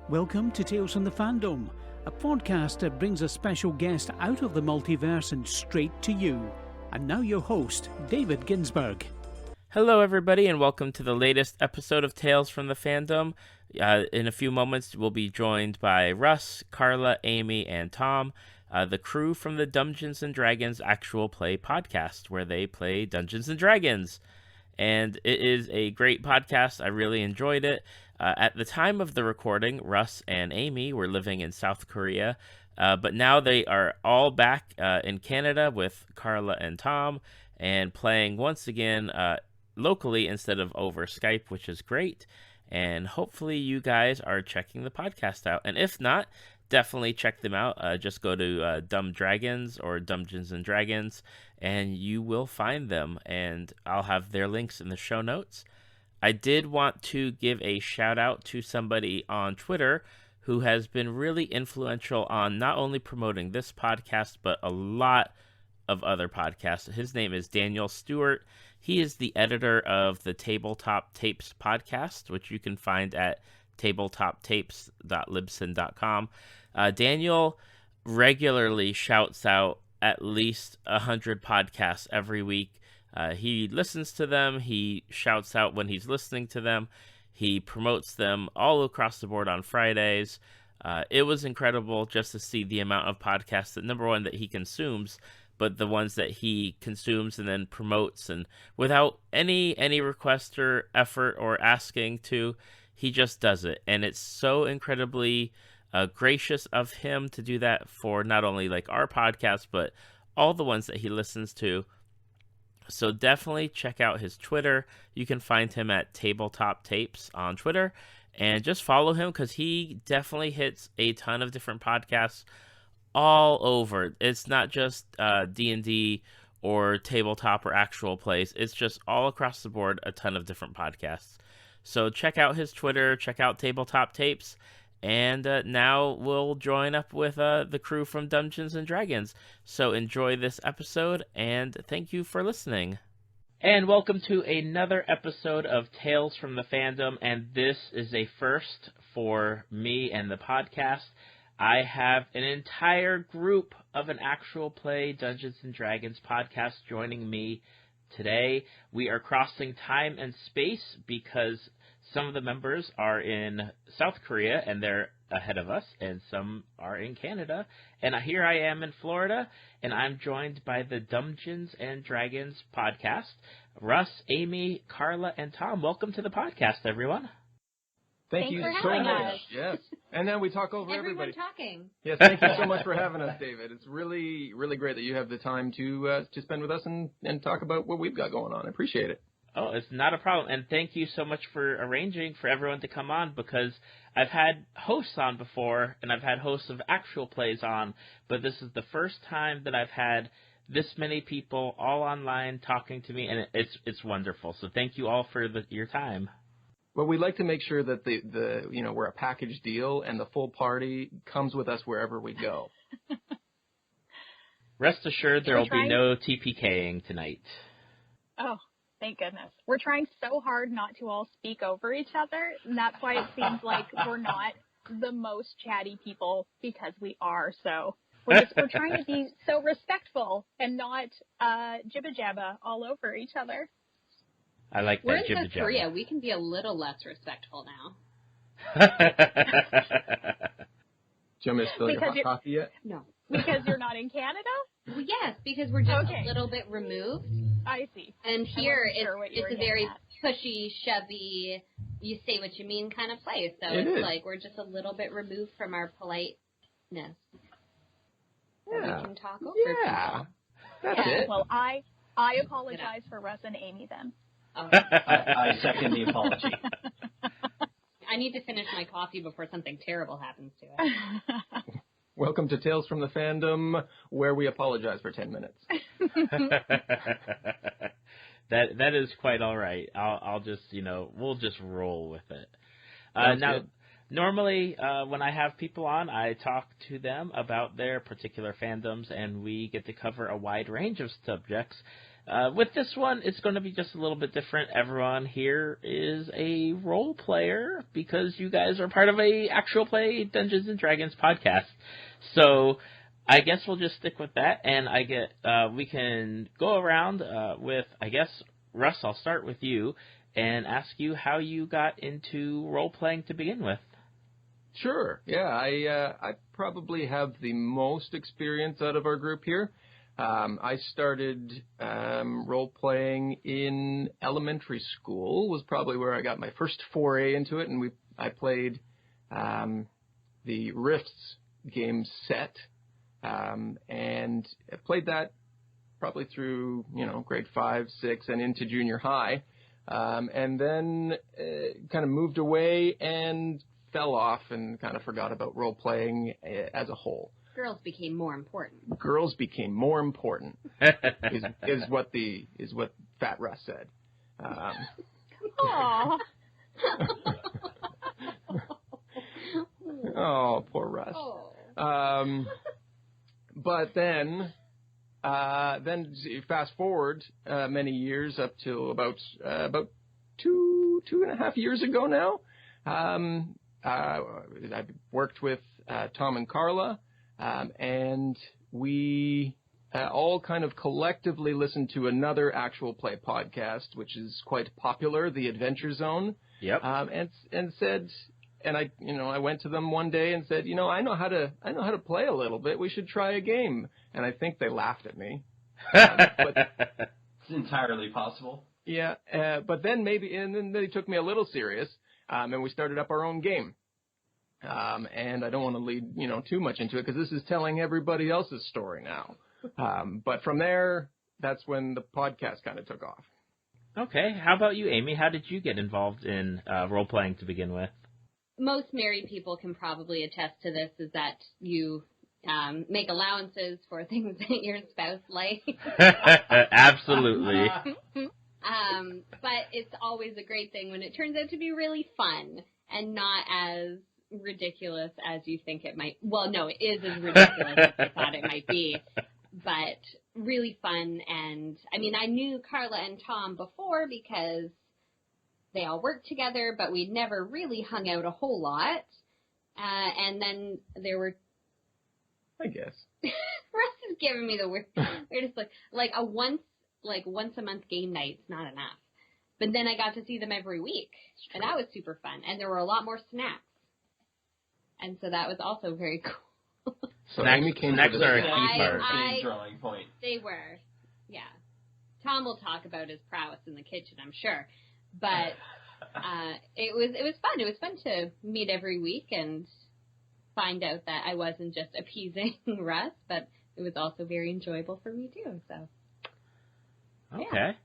Welcome to Tales from the Fandom, a podcast that brings a special guest out of the multiverse and straight to you. And now your host, David Ginsburg. Hello everybody and welcome to the latest episode of Tales from the Fandom. In a few moments we'll be joined by Russ, Carla, Amy, and Tom, the crew from the Dumbgeons and Dragons actual play podcast, where they play Dungeons and Dragons. And it is a great podcast. I really enjoyed it. At the time of the recording, Russ and Amy were living in South Korea, but now they are all back in Canada with Carla and Tom and playing once again locally instead of over Skype, which is great. And hopefully you guys are checking the podcast out. And if not, definitely check them out. Just go to Dumb Dragons or Dumbgeons and Dragons, and you will find them. And I'll have their links in the show notes. I did want to give a shout out to somebody on Twitter who has been really influential on not only promoting this podcast, but a lot of other podcasts. His name is Daniel Stewart. He is the editor of the Tabletop Tapes podcast, which you can find at tabletoptapes.libsyn.com. Daniel regularly shouts out at least 100 podcasts every week. He listens to them. He shouts out when he's listening to them. He promotes them all across the board on Fridays. It was incredible just to see the amount of podcasts that, number one, that he consumes, but the ones that he consumes and then promotes, and without any request or effort or asking to, he just does it. And it's so incredibly gracious of him to do that for not only like our podcast, but all the ones that he listens to. So definitely check out his Twitter. You can find him at Tabletop Tapes on Twitter, and just follow him because he definitely hits a ton of different podcasts all over. It's not just D&D or tabletop or actual plays. It's just all across the board, a ton of different podcasts. So check out his Twitter, check out Tabletop Tapes, and now we'll join up with the crew from Dungeons and Dragons. So enjoy this episode, and thank you for listening. And welcome to another episode of Tales from the Fandom, and this is a first for me and the podcast. I have an entire group of an actual play Dungeons and Dragons podcast joining me today. We are crossing time and space because some of the members are in South Korea and they're ahead of us, and some are in Canada. And here I am in Florida, and I'm joined by the Dumbgeons and Dragons podcast. Russ, Amy, Carla, and Tom, welcome to the podcast, everyone. Thank you so much. Yes. And then we talk over everyone everybody. Talking. Yes, thank you so much for having us, David. It's really, really great that you have the time to spend with us and talk about what we've got going on. I appreciate it. Oh, it's not a problem. And thank you so much for arranging for everyone to come on, because I've had hosts on before, and I've had hosts of actual plays on, but this is the first time that I've had this many people all online talking to me, and it's wonderful. So thank you all for your time. Well, we'd like to make sure that the we're a package deal, and the full party comes with us wherever we go. Rest assured, there will be no TPKing tonight. Oh, thank goodness. We're trying so hard not to all speak over each other, and that's why it seems like we're not the most chatty people, because we are. So we're trying to be so respectful and not jibba-jabba all over each other. I like that. We're in South Korea. We can be a little less respectful now. Do you want me to spill your hot coffee yet? No. Because you're not in Canada? Well, yes, because we're just a little bit removed. I see. And here it's a very pushy, shovey, you say what you mean kind of place. So it's like we're just a little bit removed from our politeness. Yeah. So we can talk over people. That's it. Well, I apologize for Russ and Amy then. Oh. I second the apology. I need to finish my coffee before something terrible happens to it. Welcome to Tales from the Fandom, where we apologize for 10 minutes. That is quite all right. I'll just, we'll just roll with it. Now, good. Normally, when I have people on, I talk to them about their particular fandoms, and we get to cover a wide range of subjects. With this one, it's going to be just a little bit different. Everyone here is a role player because you guys are part of a actual play Dungeons and Dragons podcast. So I guess we'll just stick with that, and we can go around with, I guess, Russ, I'll start with you and ask you how you got into role-playing to begin with. Sure. Yeah, I probably have the most experience out of our group here. I started role-playing in elementary school, was probably where I got my first foray into it, and I played the Rifts game set, and I played that probably through, grade 5, 6, and into junior high, and then kind of moved away and fell off and kind of forgot about role-playing as a whole. Girls became more important. Girls became more important is what Fat Russ said. Aww. Oh, poor Russ. Oh. But then fast forward many years up to about 2.5 years ago now. I worked with Tom and Carla, and we all kind of collectively listened to another actual play podcast, which is quite popular, The Adventure Zone. Yep. And said, and I went to them one day and said, I know how to play a little bit. We should try a game. And I think they laughed at me. But it's entirely possible. Yeah, but then then they took me a little serious, and we started up our own game. And I don't want to lead, too much into it because this is telling everybody else's story now. But from there, that's when the podcast kind of took off. Okay. How about you, Amy? How did you get involved in role-playing to begin with? Most married people can probably attest to this, is that you make allowances for things that your spouse likes. Absolutely. But it's always a great thing when it turns out to be really fun and not as ridiculous as you think it might. Well, no, it is as ridiculous as I thought it might be, but really fun. And I knew Carla and Tom before because they all worked together, but we'd never really hung out a whole lot. And then there were, I guess, Russ is giving me the weirdest look. Like once a month game night's not enough. But then I got to see them every week, and that was super fun. And there were a lot more snacks. And so that was also very cool. So Amy came snacks to are a key part. Big drawing point. They were, yeah. Tom will talk about his prowess in the kitchen, I'm sure. But it was fun. It was fun to meet every week and find out that I wasn't just appeasing Russ, but it was also very enjoyable for me too. So. Okay.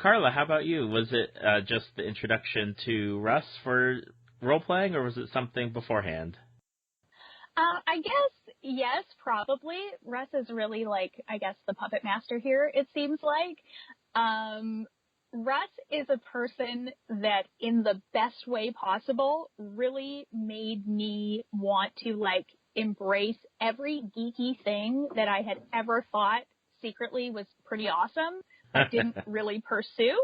Carla, how about you? Was it just the introduction to Russ for role-playing, or was it something beforehand? I guess, yes, probably. Russ is really, the puppet master here, it seems like. Russ is a person that, in the best way possible, really made me want to, embrace every geeky thing that I had ever thought secretly was pretty awesome, but didn't really pursue.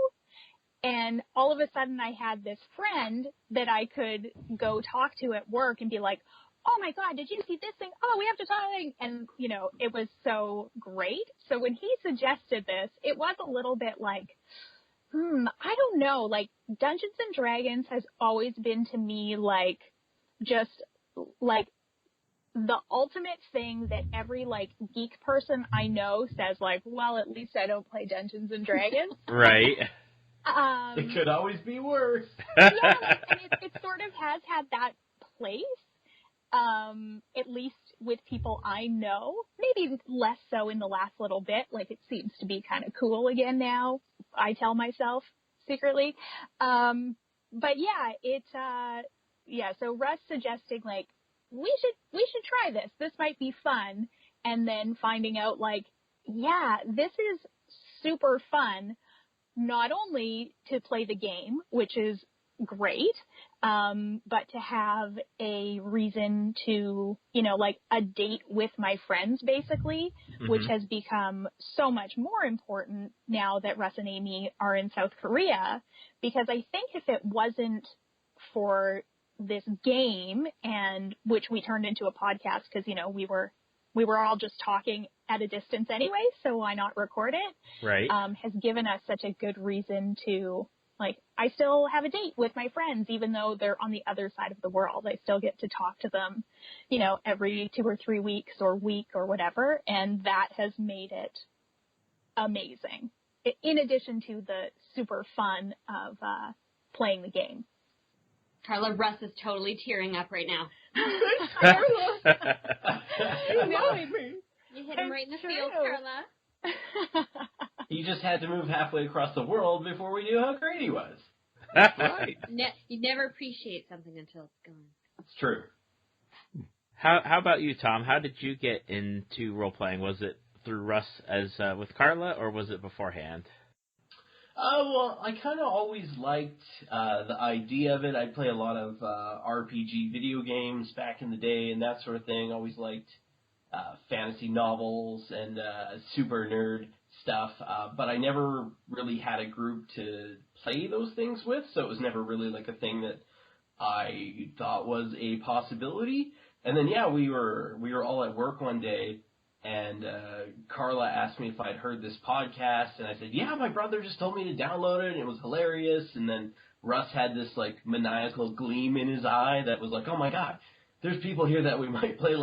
And all of a sudden I had this friend that I could go talk to at work and be like, oh my God, did you see this thing? Oh, we have to talk. And, it was so great. So when he suggested this, it was a little bit like, I don't know, Dungeons and Dragons has always been to me the ultimate thing that every geek person I know says well, at least I don't play Dungeons and Dragons. Right. It could always be worse. Yeah, and it sort of has had that place, at least with people I know. Maybe less so in the last little bit. It seems to be kind of cool again now, I tell myself secretly. But yeah, so Russ suggesting we should try this. This might be fun. And then finding out this is super fun, not only to play the game, which is great, But to have a reason to, like a date with my friends, basically, which has become so much more important now that Russ and Amy are in South Korea, because I think if it wasn't for this game, and which we turned into a podcast because, we were all just talking at a distance anyway, so why not record it? Right. Has given us such a good reason to, I still have a date with my friends, even though they're on the other side of the world. I still get to talk to them, every 2 or 3 weeks or week or whatever. And that has made it amazing. In addition to the super fun of playing the game. Carla, Russ is totally tearing up right now. Carla! You love me. You hit him right in the field, Carla. He just had to move halfway across the world before we knew how great he was. Right. You never appreciate something until it's gone. It's true. How about you, Tom? How did you get into role-playing? Was it through Russ as with Carla, or was it beforehand? Well, I kind of always liked the idea of it. I'd play a lot of RPG video games back in the day and that sort of thing. Always liked fantasy novels and super nerd stuff, but I never really had a group to play those things with, so it was never really like a thing that I thought was a possibility. And then, we were all at work one day, and Carla asked me if I'd heard this podcast, and I said, yeah, my brother just told me to download it, and it was hilarious. And then Russ had this, maniacal gleam in his eye that was like, oh my god, there's people here that we might play,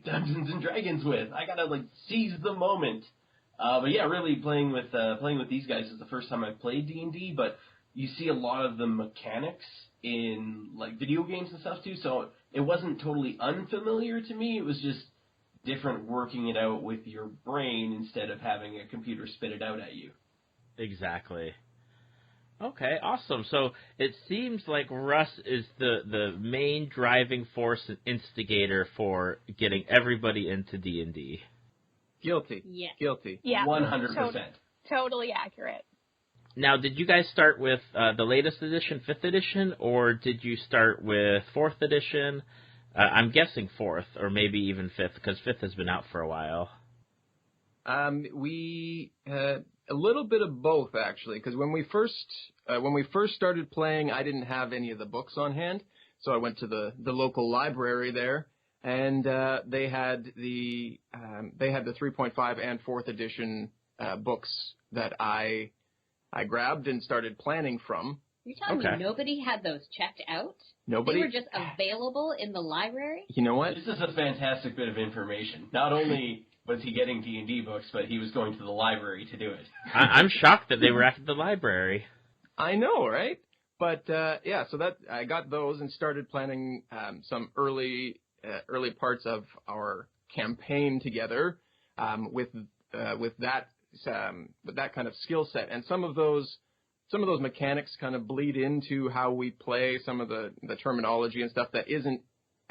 Dungeons and Dragons with. I gotta, seize the moment. But yeah, really playing with these guys is the first time I've played D&D, but you see a lot of the mechanics in, video games and stuff, too, so it wasn't totally unfamiliar to me. It was just different working it out with your brain instead of having a computer spit it out at you. Exactly. Okay, awesome. So it seems like Russ is the main driving force and instigator for getting everybody into D&D. Guilty. Yes. Guilty. Yeah. 100%. Totally accurate. Now, did you guys start with the latest edition, 5th edition, or did you start with 4th edition? I'm guessing 4th, or maybe even 5th, because 5th has been out for a while. We a little bit of both, actually, because when we first started playing, I didn't have any of the books on hand, so I went to the local library there, and they had the 3.5 and 4th edition books that I grabbed and started planning from. You're telling me nobody had those checked out? Nobody? They were just available in the library? You know what? This is a fantastic bit of information. Not only was he getting D&D books, but he was going to the library to do it. I'm shocked that they were at the library. I know, right? But, so that I got those and started planning some early parts of our campaign together with that kind of skill set. And some of those mechanics kind of bleed into how we play, some of the terminology and stuff that isn't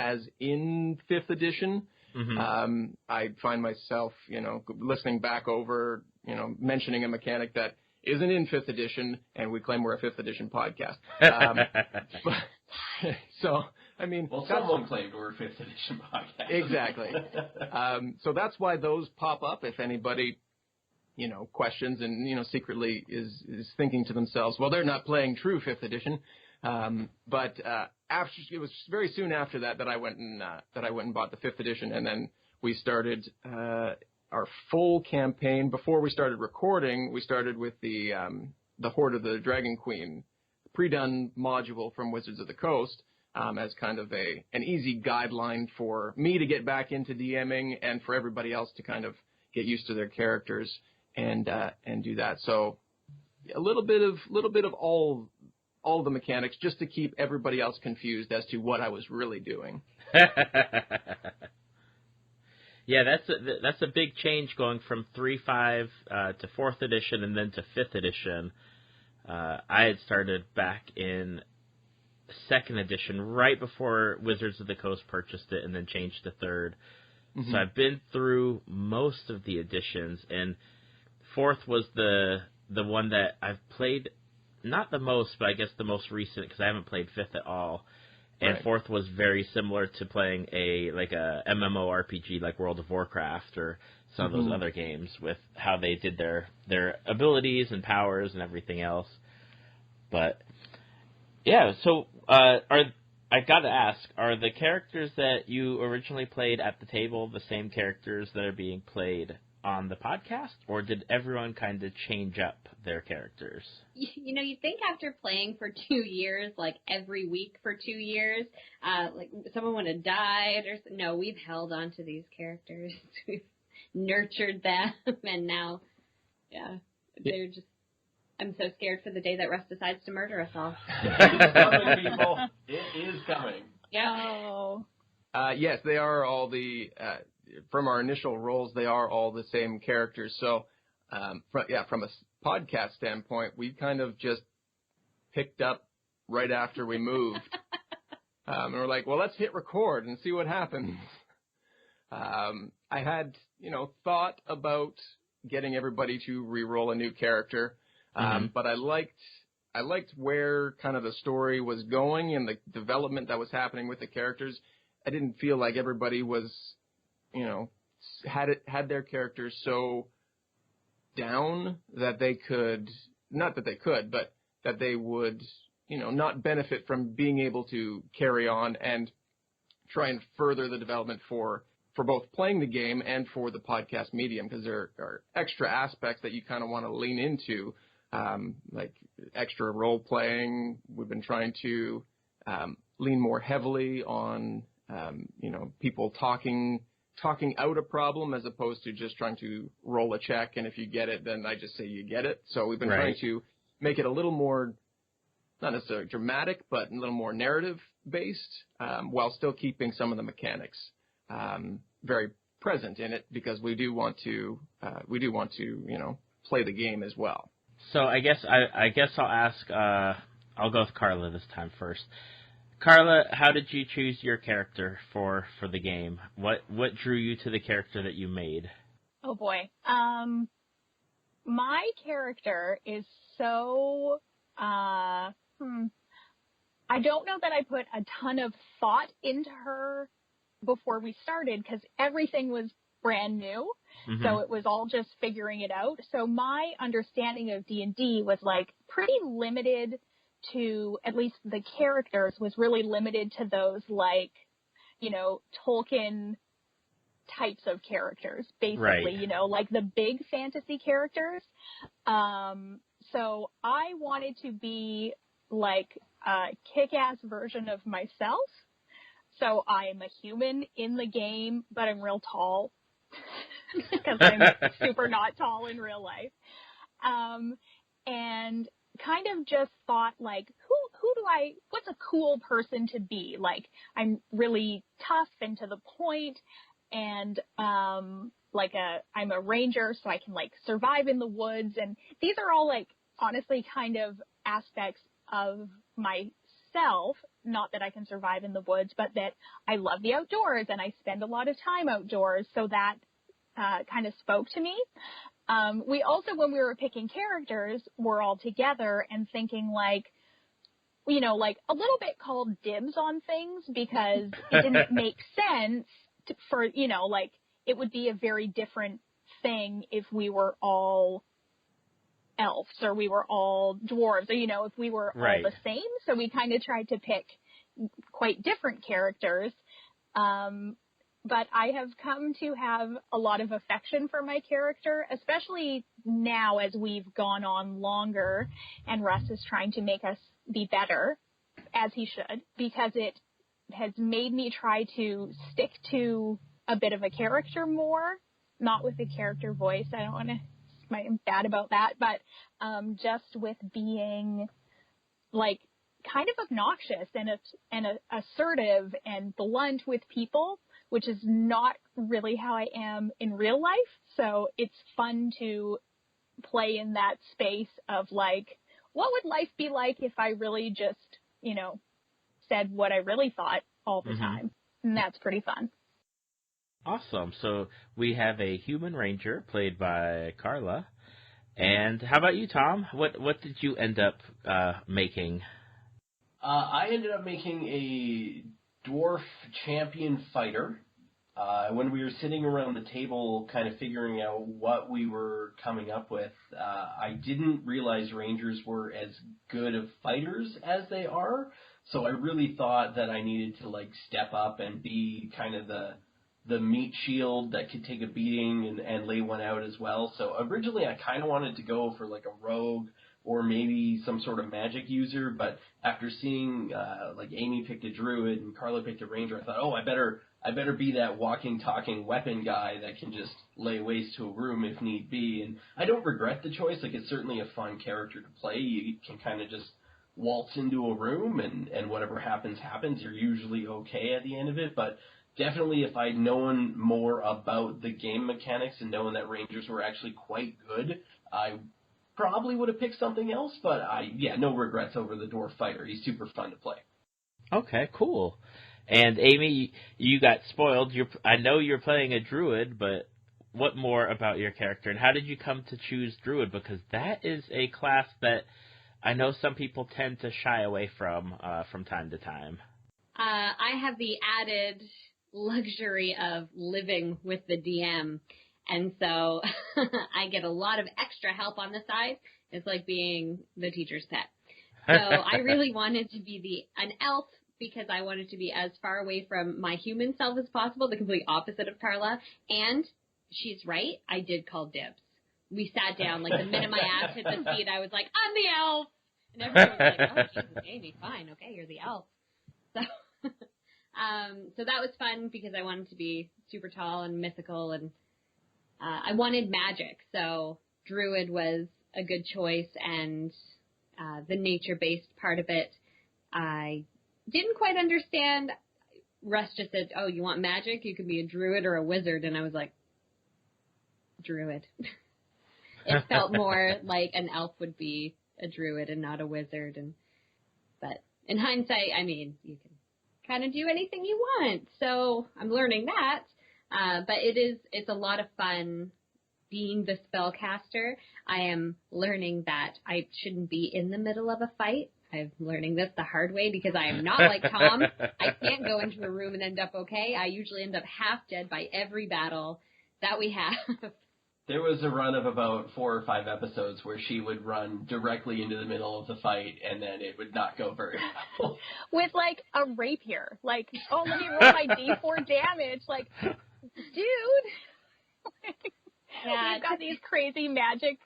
as in 5th edition. Mm-hmm. I find myself, listening back over, mentioning a mechanic that isn't in 5th edition, and we claim we're a 5th edition podcast. Well, someone claimed we're a 5th edition podcast. Exactly. So that's why those pop up if anybody questions and, secretly is thinking to themselves, well, they're not playing true 5th edition. But it was very soon after that I went and bought the 5th edition, and then we started our full campaign. Before we started recording, we started with the Horde of the Dragon Queen pre-done module from Wizards of the Coast as kind of an easy guideline for me to get back into DMing and for everybody else to kind of get used to their characters and do that. So a little bit of all the mechanics just to keep everybody else confused as to what I was really doing. Yeah, that's a big change going from 3.5 to 4th edition and then to 5th edition. I had started back in 2nd edition right before Wizards of the Coast purchased it and then changed to 3rd. Mm-hmm. So I've been through most of the editions, and 4th was the one that I've played not the most, but I guess the most recent, because I haven't played 5th at all. And Right. 4th was very similar to playing a MMORPG like World of Warcraft or some of those other games, with how they did their abilities and powers and everything else. But yeah, so I gotta ask, are the characters that you originally played at the table the same characters that are being played on the podcast, or did everyone kind of change up their characters? You know, you think after playing for 2 years, like every week for 2 years, like someone would have died or no, we've held on to these characters. We've nurtured them, and now, they're just, I'm so scared for the day that Russ decides to murder us all. It's coming, people. It is coming. Oh. Yes, they are all from our initial roles, they are all the same characters. So, from a podcast standpoint, we kind of just picked up right after we moved. And we're like, well, let's hit record and see what happens. I had, thought about getting everybody to re-roll a new character. But I liked where kind of the story was going and the development that was happening with the characters. I didn't feel like everybody was, had their characters so down that they could, not that they could, but that they would, not benefit from being able to carry on and try and further the development for both playing the game and for the podcast medium, because there are extra aspects that you kind of want to lean into, like extra role playing. We've been trying to lean more heavily on, people talking out a problem as opposed to just trying to roll a check, and if you get it, then I just say you get it. So we've been trying to make it a little more, not necessarily dramatic, but a little more narrative-based, while still keeping some of the mechanics very present in it, because we do want to, play the game as well. So I guess I'll ask. I'll go with Carla this time first. Carla, how did you choose your character for the game? What drew you to the character that you made? Oh boy. My character is so, I don't know that I put a ton of thought into her before we started, because everything was brand new. So it was all just figuring it out. So my understanding of D&D was like pretty limited to, at least the characters was really limited to those like, Tolkien types of characters, basically, like the big fantasy characters. So I wanted to be like a kick-ass version of myself. So I'm a human in the game, but I'm real tall because I'm super not tall in real life. And kind of just thought like, what's a cool person to be? Like, I'm really tough and to the point, and I'm a ranger, so I can like survive in the woods. And these are all like, honestly, kind of aspects of myself. Not that I can survive in the woods, but that I love the outdoors and I spend a lot of time outdoors. So that kind of spoke to me. We also, when we were picking characters, were all together and thinking like, like a little bit called dibs on things, because it didn't make sense for, like it would be a very different thing if we were all elves or we were all dwarves, or, if we were all the same. So we kind of tried to pick quite different characters. But I have come to have a lot of affection for my character, especially now as we've gone on longer and Russ is trying to make us be better, as he should, because it has made me try to stick to a bit of a character more, not with a character voice. I don't want to, I'm bad about that, but just with being like kind of obnoxious and assertive and blunt with people, which is not really how I am in real life. So it's fun to play in that space of like, what would life be like if I really just, said what I really thought all the time? And that's pretty fun. Awesome. So we have a human ranger played by Carla, And how about you, Tom? What did you end up making? I ended up making a dwarf champion fighter. When we were sitting around the table kind of figuring out what we were coming up with, I didn't realize Rangers were as good of fighters as they are. So I really thought that I needed to like step up and be kind of the meat shield that could take a beating and lay one out as well. So originally I kind of wanted to go for like a rogue or maybe some sort of magic user, but after seeing like Amy picked a druid and Carla picked a ranger, I thought, oh, I better be that walking, talking weapon guy that can just lay waste to a room if need be. And I don't regret the choice. Like, it's certainly a fun character to play. You can kind of just waltz into a room and whatever happens, happens. You're usually okay at the end of it. But definitely if I'd known more about the game mechanics and known that Rangers were actually quite good, I probably would have picked something else. But no regrets over the Dwarf Fighter. He's super fun to play. Okay, cool. And Amy, you got spoiled. I know you're playing a druid, but what more about your character, and how did you come to choose druid? Because that is a class that I know some people tend to shy away from time to time. I have the added luxury of living with the DM, and so I get a lot of extra help on the side. It's like being the teacher's pet. So I really wanted to be an elf, because I wanted to be as far away from my human self as possible, the complete opposite of Carla. And she's right, I did call dibs. We sat down, like the minute my ass hit the seat, I was like, I'm the elf! And everyone was like, oh, Jesus, Amy, fine, okay, you're the elf. So, so that was fun because I wanted to be super tall and mythical, and I wanted magic. So druid was a good choice, and the nature-based part of it, I didn't quite understand. Russ just said, oh, you want magic? You could be a druid or a wizard. And I was like, druid. It felt more like an elf would be a druid and not a wizard. But in hindsight, I mean, you can kind of do anything you want. So I'm learning that. But it's a lot of fun being the spellcaster. I am learning that I shouldn't be in the middle of a fight. I'm learning this the hard way because I am not like Tom. I can't go into a room and end up okay. I usually end up half dead by every battle that we have. There was a run of about 4 or 5 episodes where she would run directly into the middle of the fight, and then it would not go very well. With, like, a rapier. Like, oh, let me roll my D4 damage. Like, dude. Yeah, we've got these crazy magic,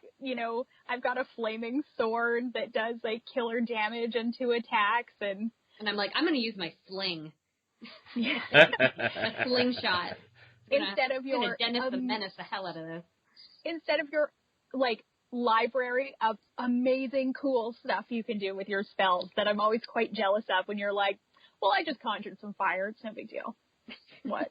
I've got a flaming sword that does, like, killer damage and 2 attacks, and I'm like, I'm going to use my sling. Yeah. A slingshot. Instead of your... Dennis the Menace the hell out of this. Instead of your, like, library of amazing, cool stuff you can do with your spells that I'm always quite jealous of when you're like, well, I just conjured some fire. It's no big deal. What?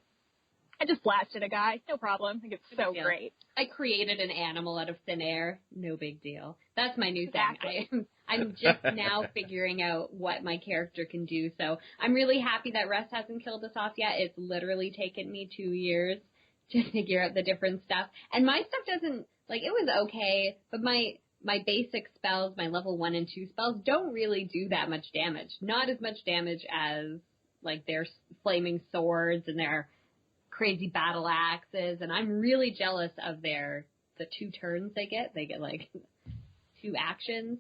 I just blasted a guy. No problem. I think it's so great. I created an animal out of thin air. No big deal. That's my new Exactly. thing. I'm just now figuring out what my character can do. So I'm really happy that Russ hasn't killed us off yet. It's literally taken me 2 years to figure out the different stuff. And my stuff doesn't, like, it was okay, but my basic spells, my level 1 and 2 spells, don't really do that much damage. Not as much damage as, like, their flaming swords and their crazy battle axes, and I'm really jealous of the 2 turns they get. They get, like, 2 actions,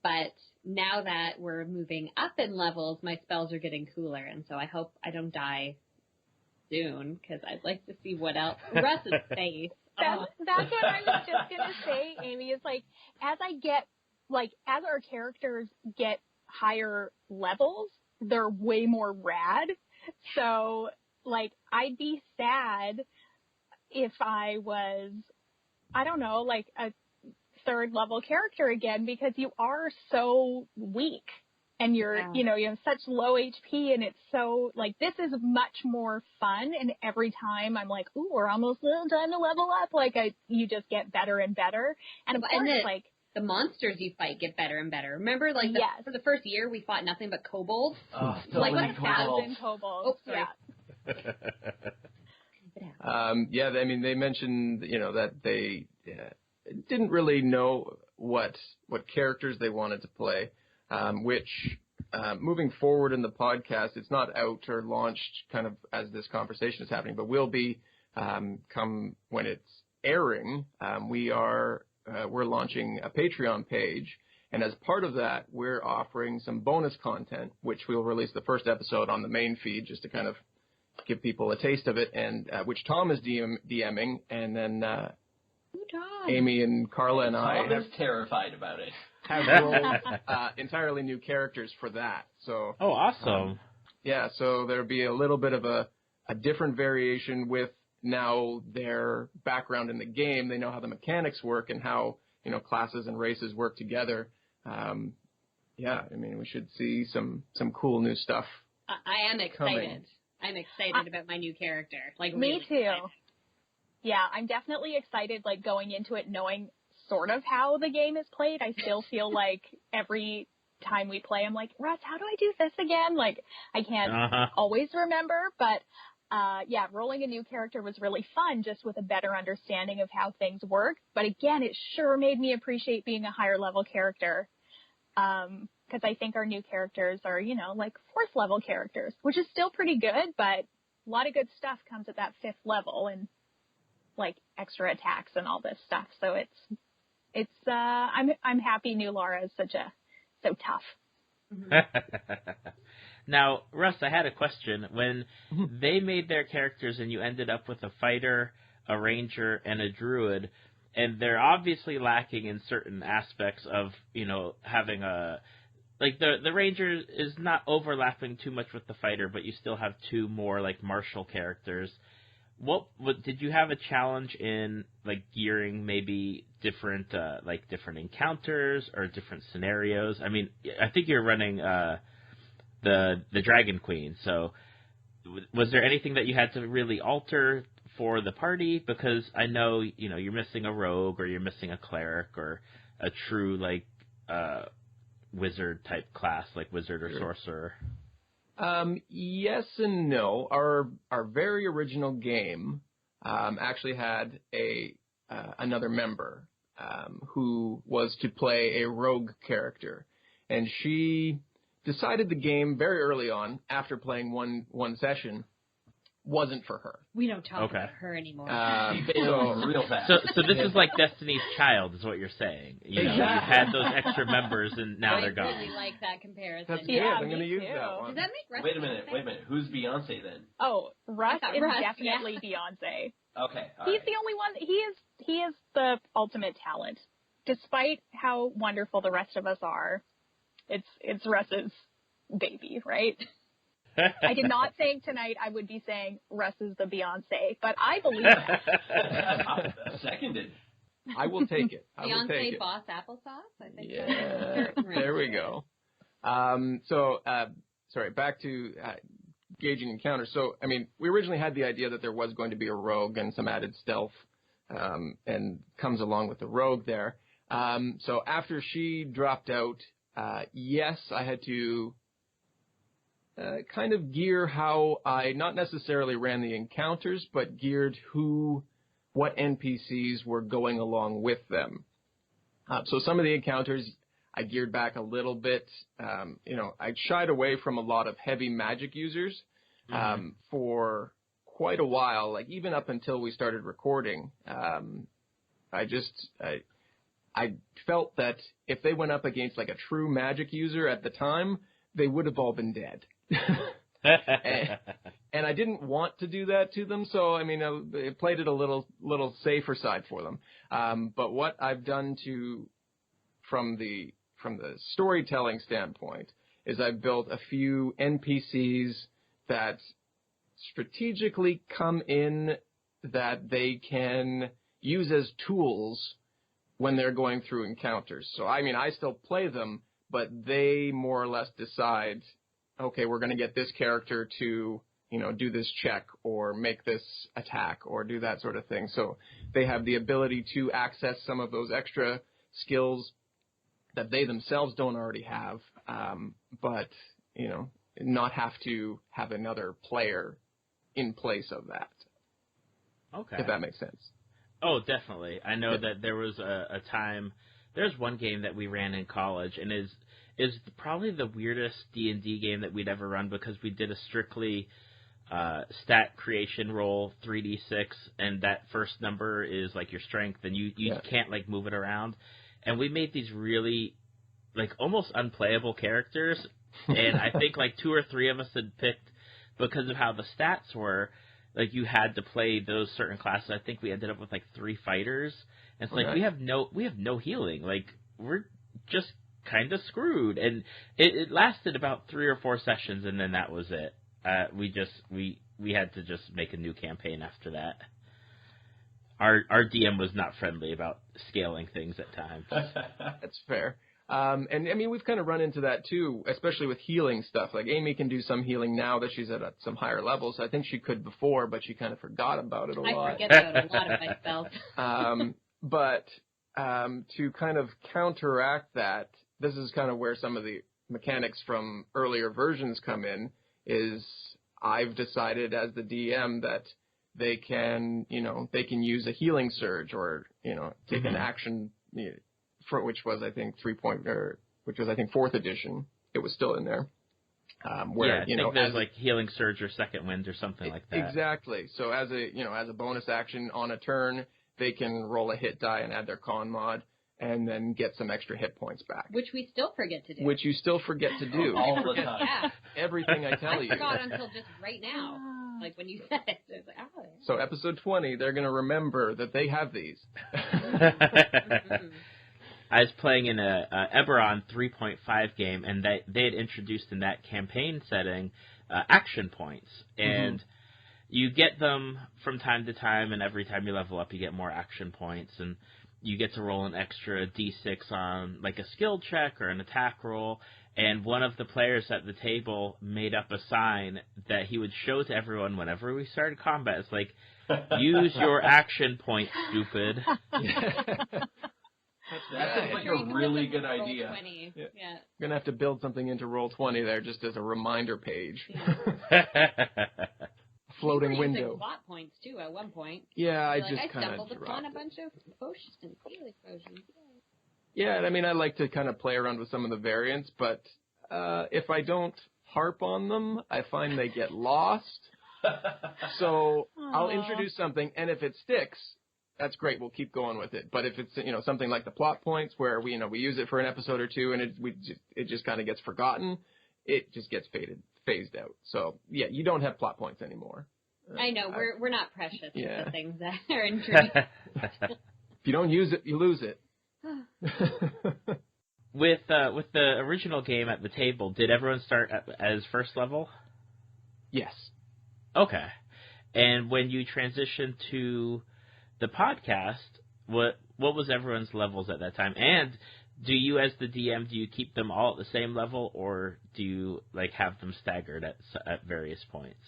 but now that we're moving up in levels, my spells are getting cooler, and so I hope I don't die soon, because I'd like to see what else. Russ's face. That's what I was just going to say, Amy, is, like, as our characters get higher levels, they're way more rad, so... Like, I'd be sad if I was, I don't know, like a 3rd level character again, because you are so weak and you have such low HP, and it's so, like, this is much more fun, and every time I'm like, ooh, we're almost time to level up, like, you just get better and better, and of course, like, the monsters you fight get better and better. Remember, like, for the first year, we fought nothing but kobolds? Oh, so like, many kobolds. 1,000 kobolds. Oh, sorry. Yeah. I mean, they mentioned, that they didn't really know what characters they wanted to play, which moving forward in the podcast, it's not out or launched kind of as this conversation is happening, but will be come when it's airing. We're launching a Patreon page, and as part of that, we're offering some bonus content, which we'll release the first episode on the main feed just to kind of give people a taste of it, and which Tom is DMing, and then Amy and Carla and I Tom is terrified about it. Have rolled entirely new characters for that. So awesome. So there'll be a little bit of a different variation with now their background in the game. They know how the mechanics work and how classes and races work together. I mean, we should see some cool new stuff. I am excited. Coming. I'm excited about my new character. Like Me really too. excited. Yeah, I'm definitely excited, like, going into it knowing sort of how the game is played. I still feel like every time we play, I'm like, Russ, how do I do this again? Like, I can't always remember, but rolling a new character was really fun, just with a better understanding of how things work. But again, it sure made me appreciate being a higher level character. Because I think our new characters are, like 4th level characters, which is still pretty good, but a lot of good stuff comes at that 5th level, and like extra attacks and all this stuff. So I'm happy new Laura is so tough. Now, Russ, I had a question. When they made their characters and you ended up with a fighter, a ranger, and a druid, and they're obviously lacking in certain aspects of, having a... Like, the ranger is not overlapping too much with the fighter, but you still have 2 more, like, martial characters. What did you have a challenge in, like, gearing maybe different encounters or different scenarios? I mean, I think you're running the Dragon Queen, so was there anything that you had to really alter for the party? Because I know, you're missing a rogue or you're missing a cleric or a true, like, wizard-type class, like wizard or sorcerer. Yes and no. Our very original game actually had another member who was to play a rogue character, and she decided the game very early on after playing one session wasn't for her. We don't talk about her anymore. Real fast. So this is like Destiny's Child, is what you're saying. You had those extra members, and now they're gone. I really like that comparison. That's good. Yeah, I'm going to use too. that one. Does that make Russ Wait a minute. Who's Beyonce then? Oh, Russ is Russ, definitely Beyonce. Okay. He's the only one. He is the ultimate talent. Despite how wonderful the rest of us are, it's Russ's baby, right? I did not think tonight I would be saying Russ is the Beyonce, but I believe that. Seconded. I will take it. Beyonce Boss Applesauce? I think There we go. Sorry, back to gauging encounters. So, I mean, we originally had the idea that there was going to be a rogue and some added stealth, and comes along with the rogue there. So after she dropped out, yes, I had to kind of gear how I not necessarily ran the encounters, but geared what NPCs were going along with them. So some of the encounters I geared back a little bit. I shied away from a lot of heavy magic users for quite a while, like even up until we started recording. I felt that if they went up against like a true magic user at the time, they would have all been dead. and I didn't want to do that to them, so I mean, I played it a little safer side for them. But what I've done from the storytelling standpoint is I've built a few NPCs that strategically come in that they can use as tools when they're going through encounters. So I mean, I still play them, but they more or less decide, okay, we're going to get this character to, do this check or make this attack or do that sort of thing. So they have the ability to access some of those extra skills that they themselves don't already have, but, not have to have another player in place of that. Okay. If that makes sense. Oh, definitely. I know that there was a time. There's one game that we ran in college, and is probably the weirdest D&D game that we'd ever run, because we did a strictly stat creation roll, 3d6, and that first number is like your strength, and you can't like move it around. And we made these really like almost unplayable characters, and I think like 2 or 3 of us had picked, because of how the stats were, like you had to play those certain classes. I think we ended up with like 3 fighters. And it's like we have no healing. Like we're just kind of screwed. And it lasted about 3 or 4 sessions, and then that was it. We had to just make a new campaign after that. Our DM was not friendly about scaling things at times. That's fair. And I mean, we've kind of run into that too, especially with healing stuff. Like Amy can do some healing now that she's at some higher levels. I think she could before, but she kind of forgot about it a lot. I forget about a lot of my spells. But to kind of counteract that, this is kind of where some of the mechanics from earlier versions come in, is I've decided as the DM that they can use a healing surge, or, take an action, for which was, I think, 4th edition. It was still in there. Where, I think there's like healing surge or second wind or something like that. Exactly. So as a bonus action on a turn, they can roll a hit die and add their con mod, and then get some extra hit points back. Which we still forget to do. Which you still forget to do. All the time. Yeah. Everything I tell you. I forgot until just right now. Like when you said it. It was like, oh. So episode 20, they're going to remember that they have these. I was playing in a Eberron 3.5 game, and they had introduced in that campaign setting action points. And you get them from time to time, and every time you level up, you get more action points, and you get to roll an extra d6 on like a skill check or an attack roll. And one of the players at the table made up a sign that he would show to everyone whenever we started combat. It's like, use your action point, stupid. That sounds like a really good idea. 20. Yeah. We're going to have to build something into Roll20 there, just as a reminder page. Floating window. Plot points too at one point. Yeah, I stumbled upon a bunch of potions and healing potions. Yeah, I mean, I like to kind of play around with some of the variants, but if I don't harp on them, I find they get lost. So I'll introduce something, and if it sticks, that's great. We'll keep going with it. But if it's something like the plot points, where we use it for an episode or two, and it just kind of gets forgotten, it just gets phased out. So yeah, you don't have plot points anymore. I know we're not precious with the things that are introduced. If you don't use it, you lose it. With the original game at the table, did everyone start as first level? Yes. Okay. And when you transitioned to the podcast, what was everyone's levels at that time? And do you, as the DM, do you keep them all at the same level, or do you like have them staggered at various points?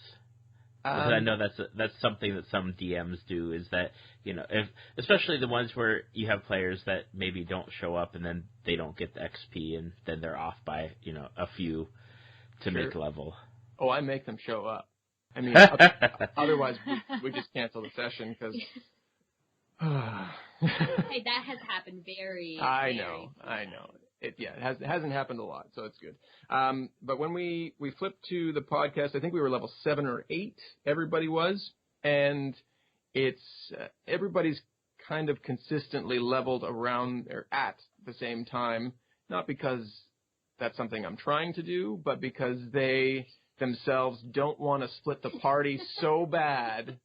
Because I know that's something that some DMs do, is that, if especially the ones where you have players that maybe don't show up and then they don't get the XP, and then they're off by a few to make level. Oh, I make them show up. I mean, otherwise we just cancel the session because. Hey, that has happened very. I know. It hasn't happened a lot, so it's good. But when we flipped to the podcast, I think we were level 7 or 8. Everybody was, and it's everybody's kind of consistently leveled around or at the same time. Not because that's something I'm trying to do, but because they themselves don't want to split the party so bad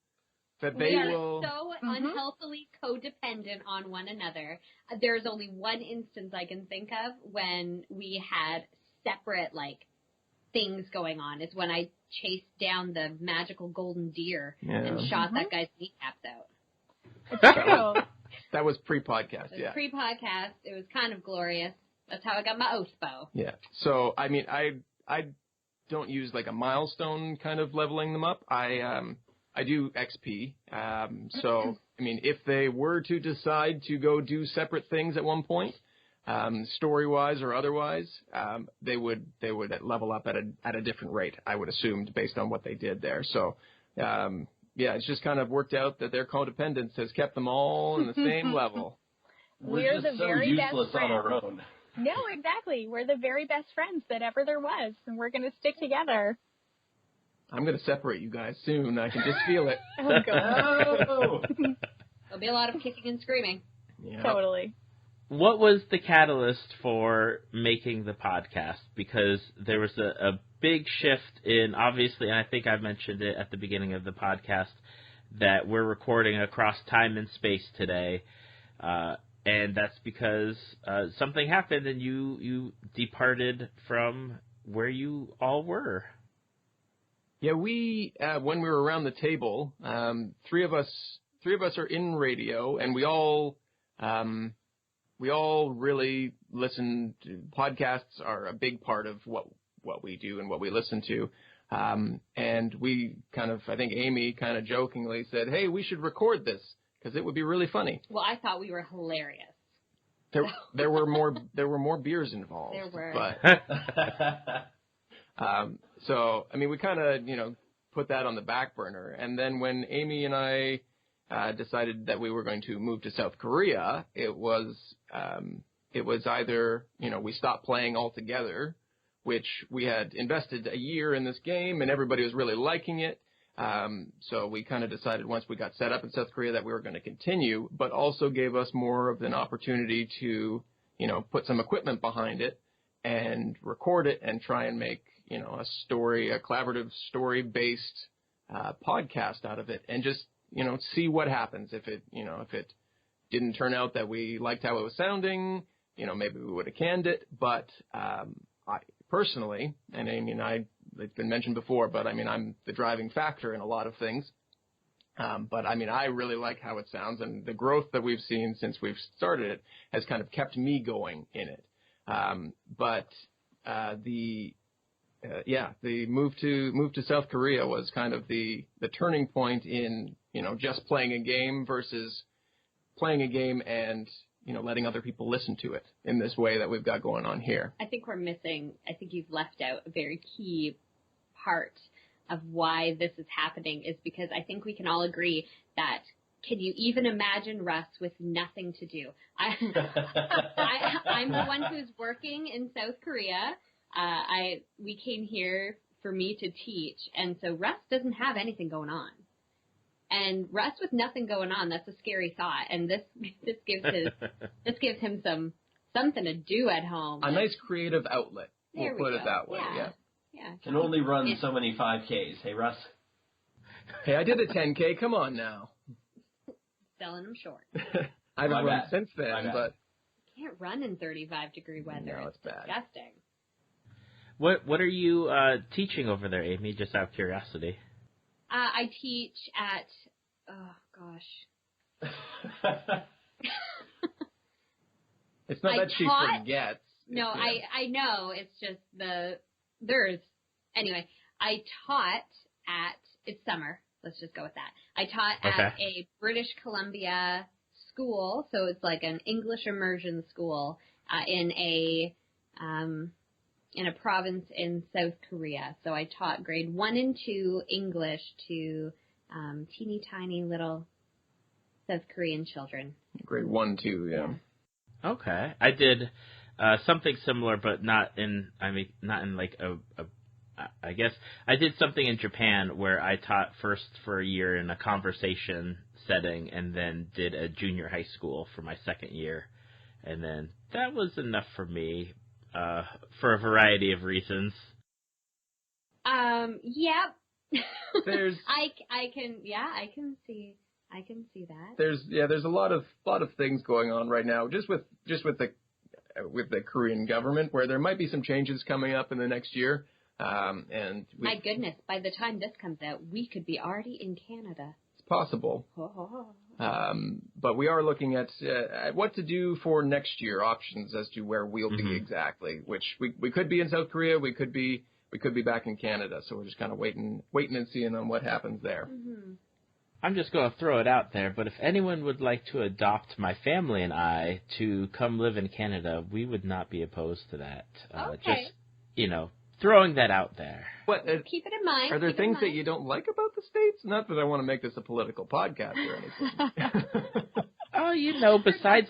that they will. We are so unhealthily codependent on one another. There's only one instance I can think of when we had separate, things going on. Is when I chased down the magical golden deer and shot that guy's kneecaps out. It's true. That was pre-podcast, It was pre-podcast. It was kind of glorious. That's how I got my oath bow. Yeah. So, I mean, I don't use, a milestone kind of leveling them up. I do XP. So, I mean, if they were to decide to go do separate things at one point, story-wise or otherwise, they would level up at a different rate, I would assume, based on what they did there. So, it's just kind of worked out that their codependence has kept them all in the same level. We're just the so very useless best on our friends. own. No, exactly. We're the very best friends that ever there was, and we're going to stick together. I'm going to separate you guys soon. I can just feel it. Oh, God. Oh! There'll be a lot of kicking and screaming. Yeah. Totally. What was the catalyst for making the podcast? Because there was a big shift in, obviously, and I think I mentioned it at the beginning of the podcast, that we're recording across time and space today. And that's because something happened and you departed from where you all were. Yeah, we when we were around the table, three of us are in radio, and we all really listen to podcasts. Are a big part of what we do and what we listen to. And we I think Amy kind of jokingly said, "Hey, we should record this because it would be really funny." Well, I thought we were hilarious. There were more beers involved. There were. But so I mean, we kind of put that on the back burner, and then when Amy and I decided that we were going to move to South Korea, it was either we stopped playing altogether, which we had invested a year in this game and everybody was really liking it. So we kind of decided once we got set up in South Korea that we were going to continue, but also gave us more of an opportunity to, put some equipment behind it and record it and try and make, a collaborative story-based podcast out of it and just, see what happens. If it didn't turn out that we liked how it was sounding, maybe we would have canned it. But I personally, and Amy and I, it's been mentioned before, but I mean, I'm the driving factor in a lot of things. But I mean, I really like how it sounds, and the growth that we've seen since we've started it has kind of kept me going in it. The move to South Korea was kind of the turning point in, just playing a game versus playing a game and, letting other people listen to it in this way that we've got going on here. I think you've left out a very key part of why this is happening is because I think we can all agree that can you even imagine Russ with nothing to do? I'm the one who's working in South Korea. We came here for me to teach, and so Russ doesn't have anything going on. And Russ with nothing going on, that's a scary thought. And this gives him something to do at home. A nice creative outlet. There we'll put we it go. that way. Yeah. Can only run so many 5Ks. Hey, Russ. Hey, I did a 10K. Come on now. Selling them short. I haven't run bad. since then, but Can't run in 35-degree weather. No, it's bad. disgusting. What are you teaching over there, Amy, just out of curiosity? I teach at, it's not that she forgets. No, I know. It's just anyway, I taught it's summer. Let's just go with that. I taught at a British Columbia school. So it's like an English immersion school in a province in South Korea. So I taught grade 1 and 2 English to teeny tiny little South Korean children. Grade 1, 2, yeah. Okay. I did something similar, but not in like I guess I did something in Japan where I taught first for a year in a conversation setting and then did a junior high school for my second year. And then that was enough for me for a variety of reasons. Yep. I can see that. There's a lot of things going on right now just with the Korean government where there might be some changes coming up in the next year. My goodness, by the time this comes out, we could be already in Canada. It's possible. But we are looking at what to do for next year, options as to where we'll be exactly, which we could be in South Korea, we could be back in Canada. So we're just kind of waiting and seeing on what happens there. Mm-hmm. I'm just going to throw it out there, but if anyone would like to adopt my family and I to come live in Canada, we would not be opposed to that. Okay. Just, throwing that out there. What? Keep it in mind. Are there things that you don't like about the States? Not that I want to make this a political podcast or anything. Oh, you know, besides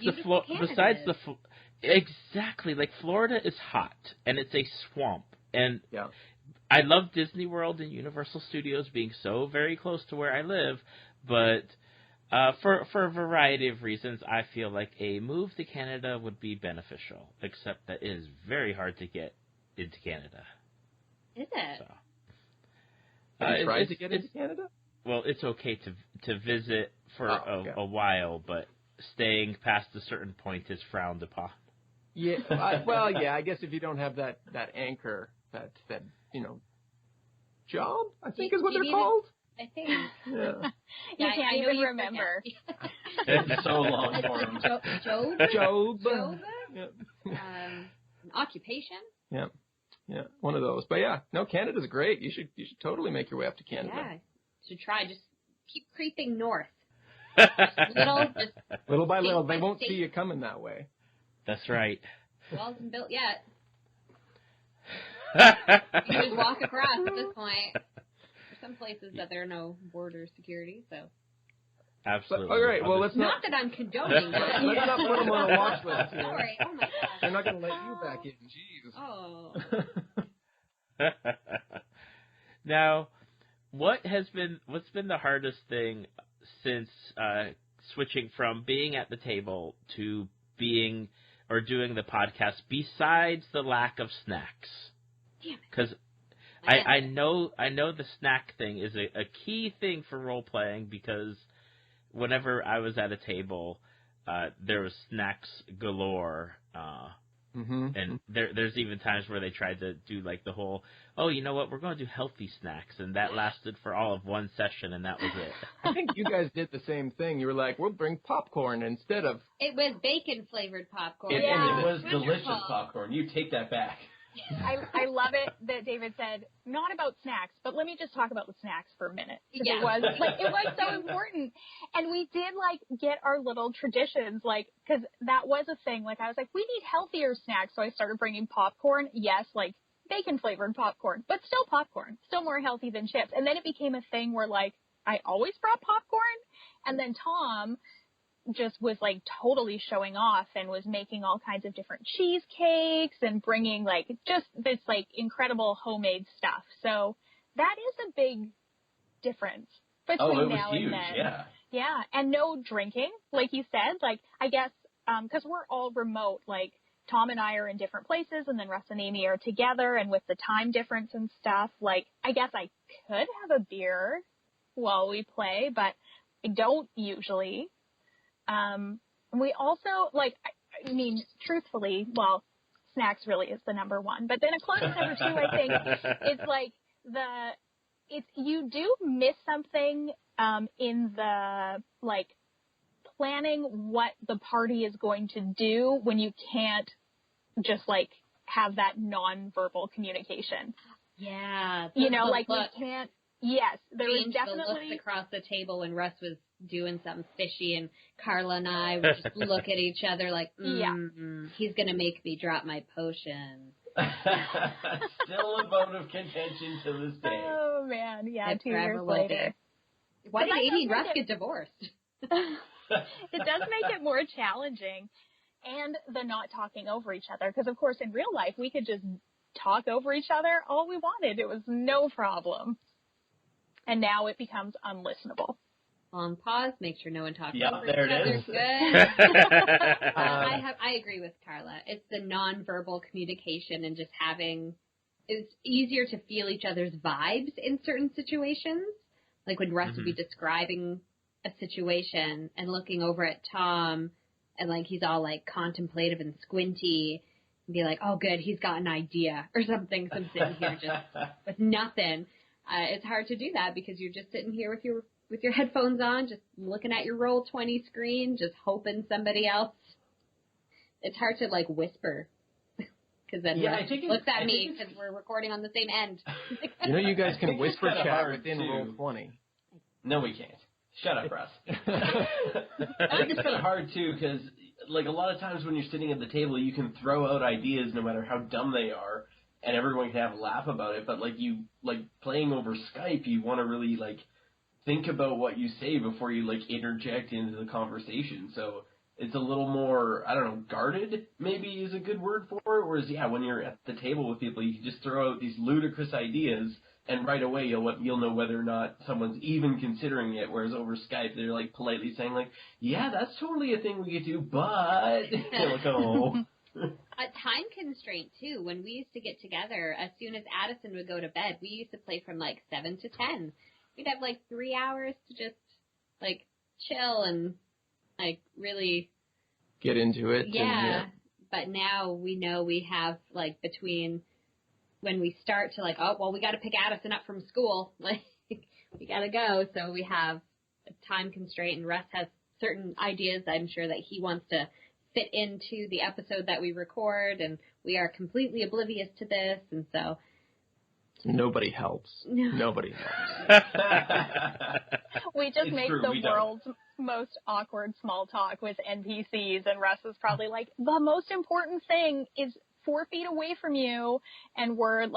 exactly, like Florida is hot and it's a swamp, and yeah. I love Disney World and Universal Studios being so very close to where I live, but for a variety of reasons, I feel like a move to Canada would be beneficial, except that it is very hard to get into Canada. Is it? So, Have you tried to get into Canada? Well, it's okay to visit for a while, but staying past a certain point is frowned upon. Yeah. I guess if you don't have that anchor, that job, I think is what they're called. I think. Yeah. You can't even remember. It's so long for him. Job. Yep. An occupation. Yeah. Yeah, one of those. But yeah, no, Canada's great. You should totally make your way up to Canada. Yeah, should try. Just keep creeping north. Little by little, they won't see you coming that way. That's right. Walls isn't built yet. You can just walk across at this point. There's some places that there are no border security, so. Absolutely. All right, well, let's not that I'm condoning it. Let's not put them on a watch list here. Sorry. Oh my gosh. They're not going to let you back in. Jeez. Oh. Now, what's been the hardest thing since switching from being at the table to being or doing the podcast, besides the lack of snacks? Because I know the snack thing is a key thing for role playing, because whenever I was at a table, there was snacks galore. And there's even times where they tried to do like the whole, oh, you know what, we're going to do healthy snacks, and that lasted for all of one session, and that was it. I think you guys did the same thing. You were like, we'll bring popcorn instead of... It was bacon-flavored popcorn. And it was delicious popcorn. You take that back. I love it that David said, not about snacks, but let me just talk about the snacks for a minute. Yeah. It was so important. And we did get our little traditions, because that was a thing. I was like, we need healthier snacks. So I started bringing popcorn. Yes, bacon flavored popcorn, but still popcorn, still more healthy than chips. And then it became a thing where I always brought popcorn. And then Tom just was totally showing off and was making all kinds of different cheesecakes and bringing just this incredible homemade stuff. So that is a big difference between now and then. Yeah. And no drinking, like you said, I guess, cause we're all remote, Tom and I are in different places, and then Russ and Amy are together, and with the time difference and stuff, I guess I could have a beer while we play, but I don't usually. We also, truthfully, snacks really is the number one, but then a close number two, I think, is you do miss something, in the, planning what the party is going to do when you can't just, have that nonverbal communication. Yeah. You can't, yes, there was definitely... looks across the table when Russ was doing something fishy, and Carla and I would just look at each other he's going to make me drop my potion. Still a bone of contention to this day. Oh, man. Yeah, 2 years later. Why did Amy and Russ get divorced? It does make it more challenging, and the not talking over each other, because, of course, in real life, we could just talk over each other all we wanted. It was no problem. And now it becomes unlistenable. Long pause, make sure no one talks over there each other. It is. Good. I agree with Carla. It's the nonverbal communication and just it's easier to feel each other's vibes in certain situations. Like when Russ would be describing a situation and looking over at Tom, and he's all contemplative and squinty, and be like, oh good, he's got an idea or something. So I'm sitting here just with nothing. It's hard to do that because you're just sitting here with your headphones on, just looking at your Roll20 screen, just hoping somebody else. It's hard to whisper, because then Russ looks at me because we're recording on the same end. You guys can whisper chat within Roll20. No, we can't. Shut up, Russ. I think it's kind of hard too, because a lot of times when you're sitting at the table, you can throw out ideas no matter how dumb they are. and everyone can have a laugh about it. But playing over Skype, you want to really think about what you say before you interject into the conversation. So it's a little more, I don't know, guarded maybe is a good word for it. Whereas, when you're at the table with people, you can just throw out these ludicrous ideas, and right away you'll know whether or not someone's even considering it. Whereas over Skype, they're politely saying yeah, that's totally a thing we could do, but oh. A time constraint too. When we used to get together, as soon as Addison would go to bed, we used to play from 7 to 10. We'd have 3 hours to just chill and really get into it. Yeah. But now we know we have between when we start to we got to pick Addison up from school. We got to go. So we have a time constraint, and Russ has certain ideas I'm sure that he wants to fit into the episode that we record, and we are completely oblivious to this, and so nobody helps. No. Nobody helps. We just make the world's most awkward small talk with NPCs, and Russ is probably the most important thing is 4 feet away from you, and we're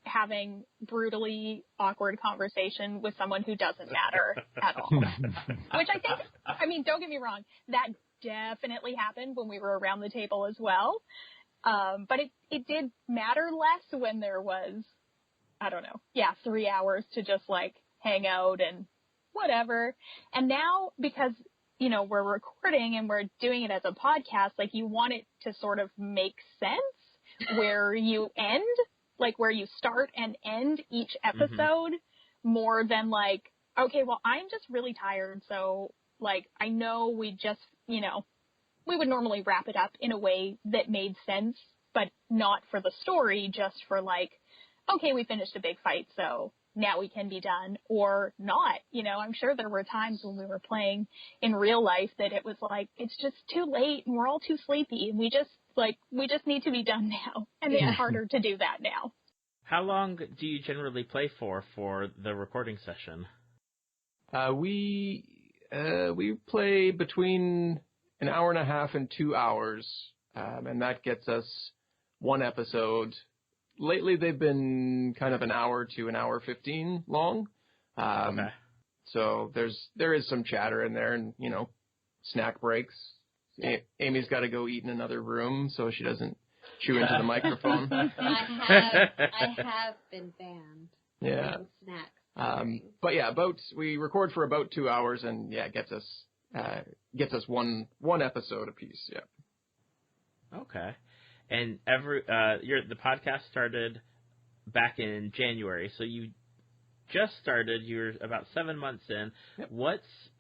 having brutally awkward conversation with someone who doesn't matter at all. Which I think, don't get me wrong, that definitely happened when we were around the table as well. But it did matter less when there was, 3 hours to just hang out and whatever. And now, because, we're recording and we're doing it as a podcast, you want it to sort of make sense where you end, where you start and end each episode, more than okay, well, I'm just really tired. So I know we just, we would normally wrap it up in a way that made sense, but not for the story, just for okay, we finished a big fight, so now we can be done, or not. I'm sure there were times when we were playing in real life that it was it's just too late and we're all too sleepy and we just need to be done now. And it's harder to do that now. How long do you generally play for the recording session? We play between an hour and a half and 2 hours, and that gets us one episode. Lately, they've been kind of an hour to an hour 15 long. Okay. So there is some chatter in there, and snack breaks. Amy's got to go eat in another room so she doesn't chew into the microphone. I have been banned. Yeah. From snacks. But yeah, we record for about 2 hours, and it gets us one episode apiece. Yeah. Okay. And the podcast started back in January, so you just started. You're about 7 months in. Yep. What's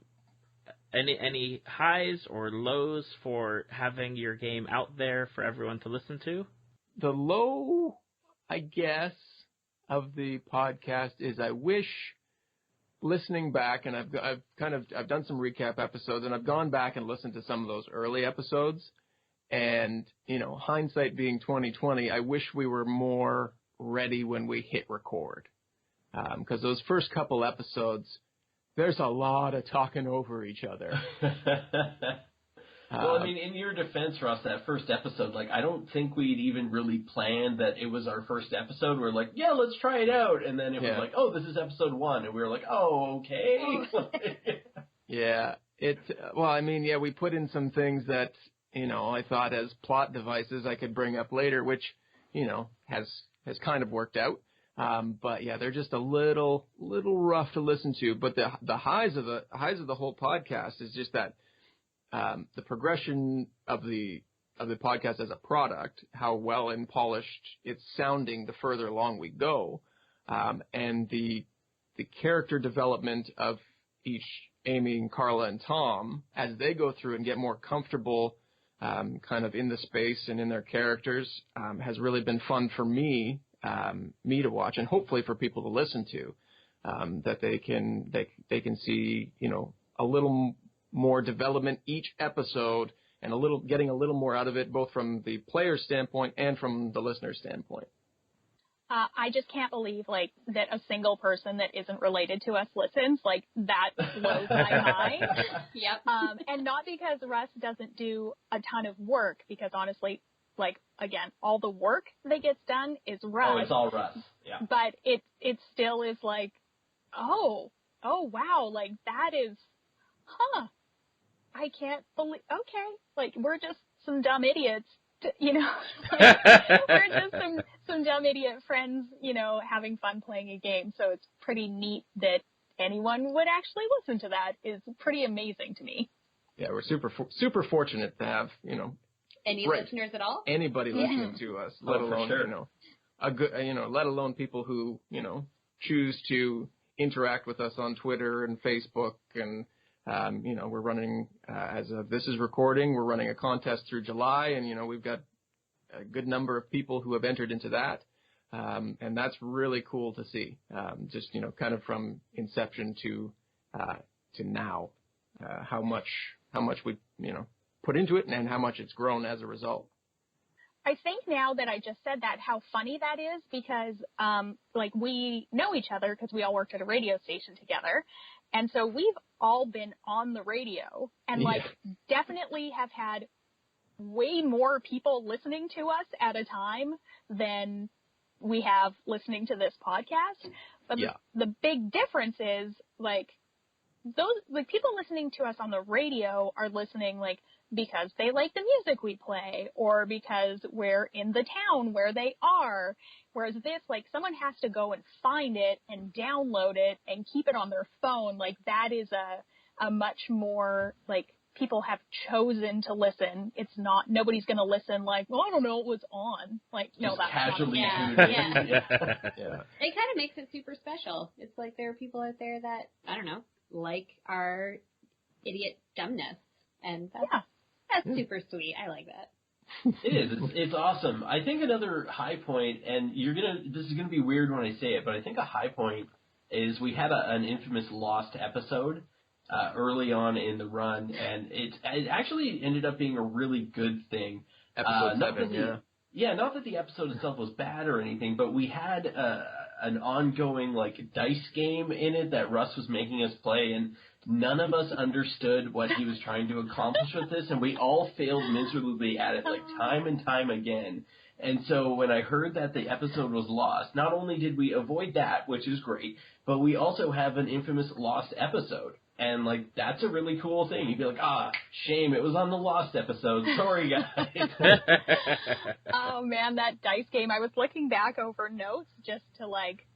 any highs or lows for having your game out there for everyone to listen to? The low, I guess, of the podcast is I wish, listening back, and I've done some recap episodes, and I've gone back and listened to some of those early episodes. And, hindsight being 20/20, I wish we were more ready when we hit record. Because those first couple episodes, there's a lot of talking over each other. Well, in your defense, Russ, that first episode, I don't think we'd even really planned that it was our first episode. We're yeah, let's try it out. And then it was oh, this is episode 1. And we were oh, okay. Yeah. We put in some things that, I thought as plot devices I could bring up later, which, has kind of worked out. But yeah, they're just a little rough to listen to. But the highs of the whole podcast is just that the progression of the podcast as a product, how well and polished it's sounding the further along we go, and the character development of each Amy and Carla and Tom as they go through and get more comfortable kind of in the space and in their characters has really been fun for me to watch, and hopefully for people to listen to, that they can see, a little more development each episode and getting a little more out of it, both from the player's standpoint and from the listener's standpoint. I just can't believe that a single person that isn't related to us listens. That blows my mind. Yep. And not because Russ doesn't do a ton of work, because honestly, like, again, all the work that gets done is Russ. Oh, it's all Russ. Yeah. But it still is like, oh wow, like that is, I can't believe, okay, like we're just some dumb idiots, like, we're just some dumb idiot friends, having fun playing a game. So it's pretty neat that anyone would actually listen to that is pretty amazing to me. Yeah, we're super fortunate to have, any listeners at all? Anybody listening to us, let alone, sure. a good, let alone people who, choose to interact with us on Twitter and Facebook. And, we're running, as of this is recording, we're running a contest through July, and, we've got a good number of people who have entered into that. And that's really cool to see, just, kind of from inception to now, how much we, put into it and how much it's grown as a result. I think now that I just said that, how funny that is, because, like, we know each other because we all worked at a radio station together. And so we've all been on the radio and, like, definitely have had way more people listening to us at a time than we have listening to this podcast. But the big difference is, like, people listening to us on the radio are listening, like, because they like the music we play or because we're in the town where they are. Whereas this, like, someone has to go and find it and download it and keep it on their phone. Like, that is a much more, like, people have chosen to listen. It's not, nobody's going to listen like, well, I don't know, it was on. Like, no, that's casually not. Yeah. Yeah. It kind of makes it super special. It's like there are people out there that, I don't know, like our idiot dumbness. And that's super sweet. I like that. It is. It's awesome. I think another high point, and this is gonna be weird when I say it, but I think a high point is we had an infamous lost episode early on in the run, and it actually ended up being a really good thing. Episode 7, yeah. Yeah, not that the episode itself was bad or anything, but we had an ongoing, like, dice game in it that Russ was making us play, and none of us understood what he was trying to accomplish with this, and we all failed miserably at it, like, time and time again. And so when I heard that the episode was lost, not only did we avoid that, which is great, but we also have an infamous lost episode. And, like, that's a really cool thing. You'd be like, shame, it was on the lost episode. Sorry, guys. Oh, man, that dice game. I was looking back over notes just to, like,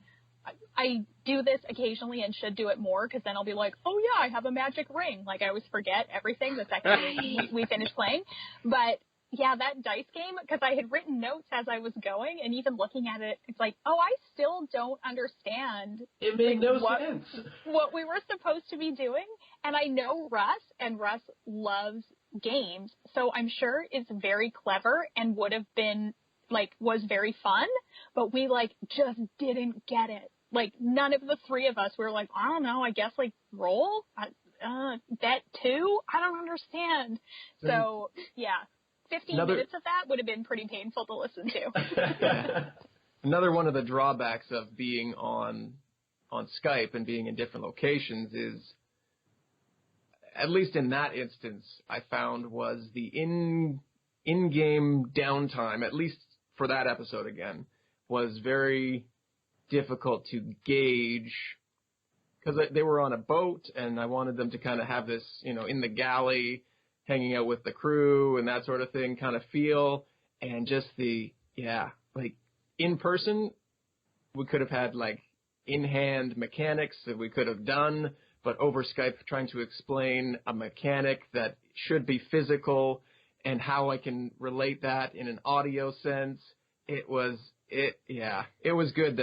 I do this occasionally and should do it more because then I'll be like, oh, yeah, I have a magic ring. Like, I always forget everything the second we finish playing. But, yeah, that dice game, because I had written notes as I was going, and even looking at it, it's like, oh, I still don't understand. It made no sense. What we were supposed to be doing. And I know Russ, and Russ loves games, so I'm sure it's very clever and would have been, like, was very fun, but we, like, just didn't get it. Like, none of the three of us were like, I don't know, I guess, like, roll? Bet 2? I don't understand. So, yeah. 15 minutes of that would have been pretty painful to listen to. Another one of the drawbacks of being on Skype and being in different locations is, at least in that instance, I found was the in-game downtime, at least for that episode again, was very difficult to gauge because they were on a boat and I wanted them to kind of have this, in the galley, hanging out with the crew and that sort of thing kind of feel. And just like in person, we could have had like in-hand mechanics that we could have done, but over Skype trying to explain a mechanic that should be physical and how I can relate that in an audio sense. It was good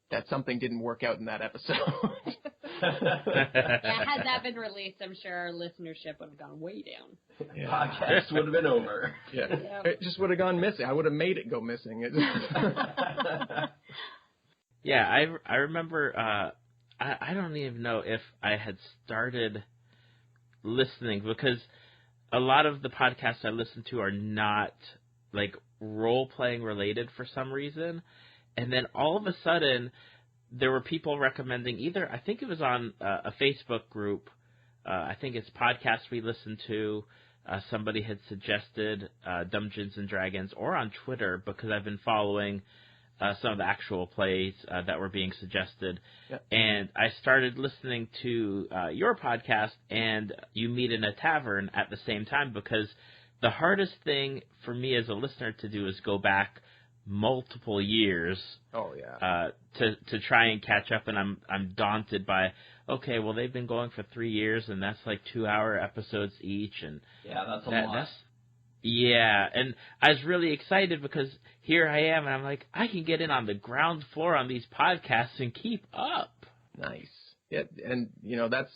that something didn't work out in that episode. Yeah, had that been released, I'm sure our listenership would have gone way down. Yeah. Podcast would have been over. Yeah. It just would have gone missing. I would have made it go missing. Yeah, I remember, I don't even know if I had started listening because a lot of the podcasts I listen to are not, like, role-playing related for some reason. And then all of a sudden, there were people recommending either, I think it was on a Facebook group, I think it's Podcasts We Listen To, somebody had suggested Dumbgeons and Dragons, or on Twitter, because I've been following some of the actual plays that were being suggested. Yep. And I started listening to your podcast and You Meet in a Tavern at the same time, because the hardest thing for me as a listener to do is go back multiple years to try and catch up, and I'm daunted by, okay, well, they've been going for 3 years, and that's like 2-hour episodes each, and that's a lot. Yeah, and I was really excited because here I am, and I'm like, I can get in on the ground floor on these podcasts and keep up. Nice. Yeah, and that's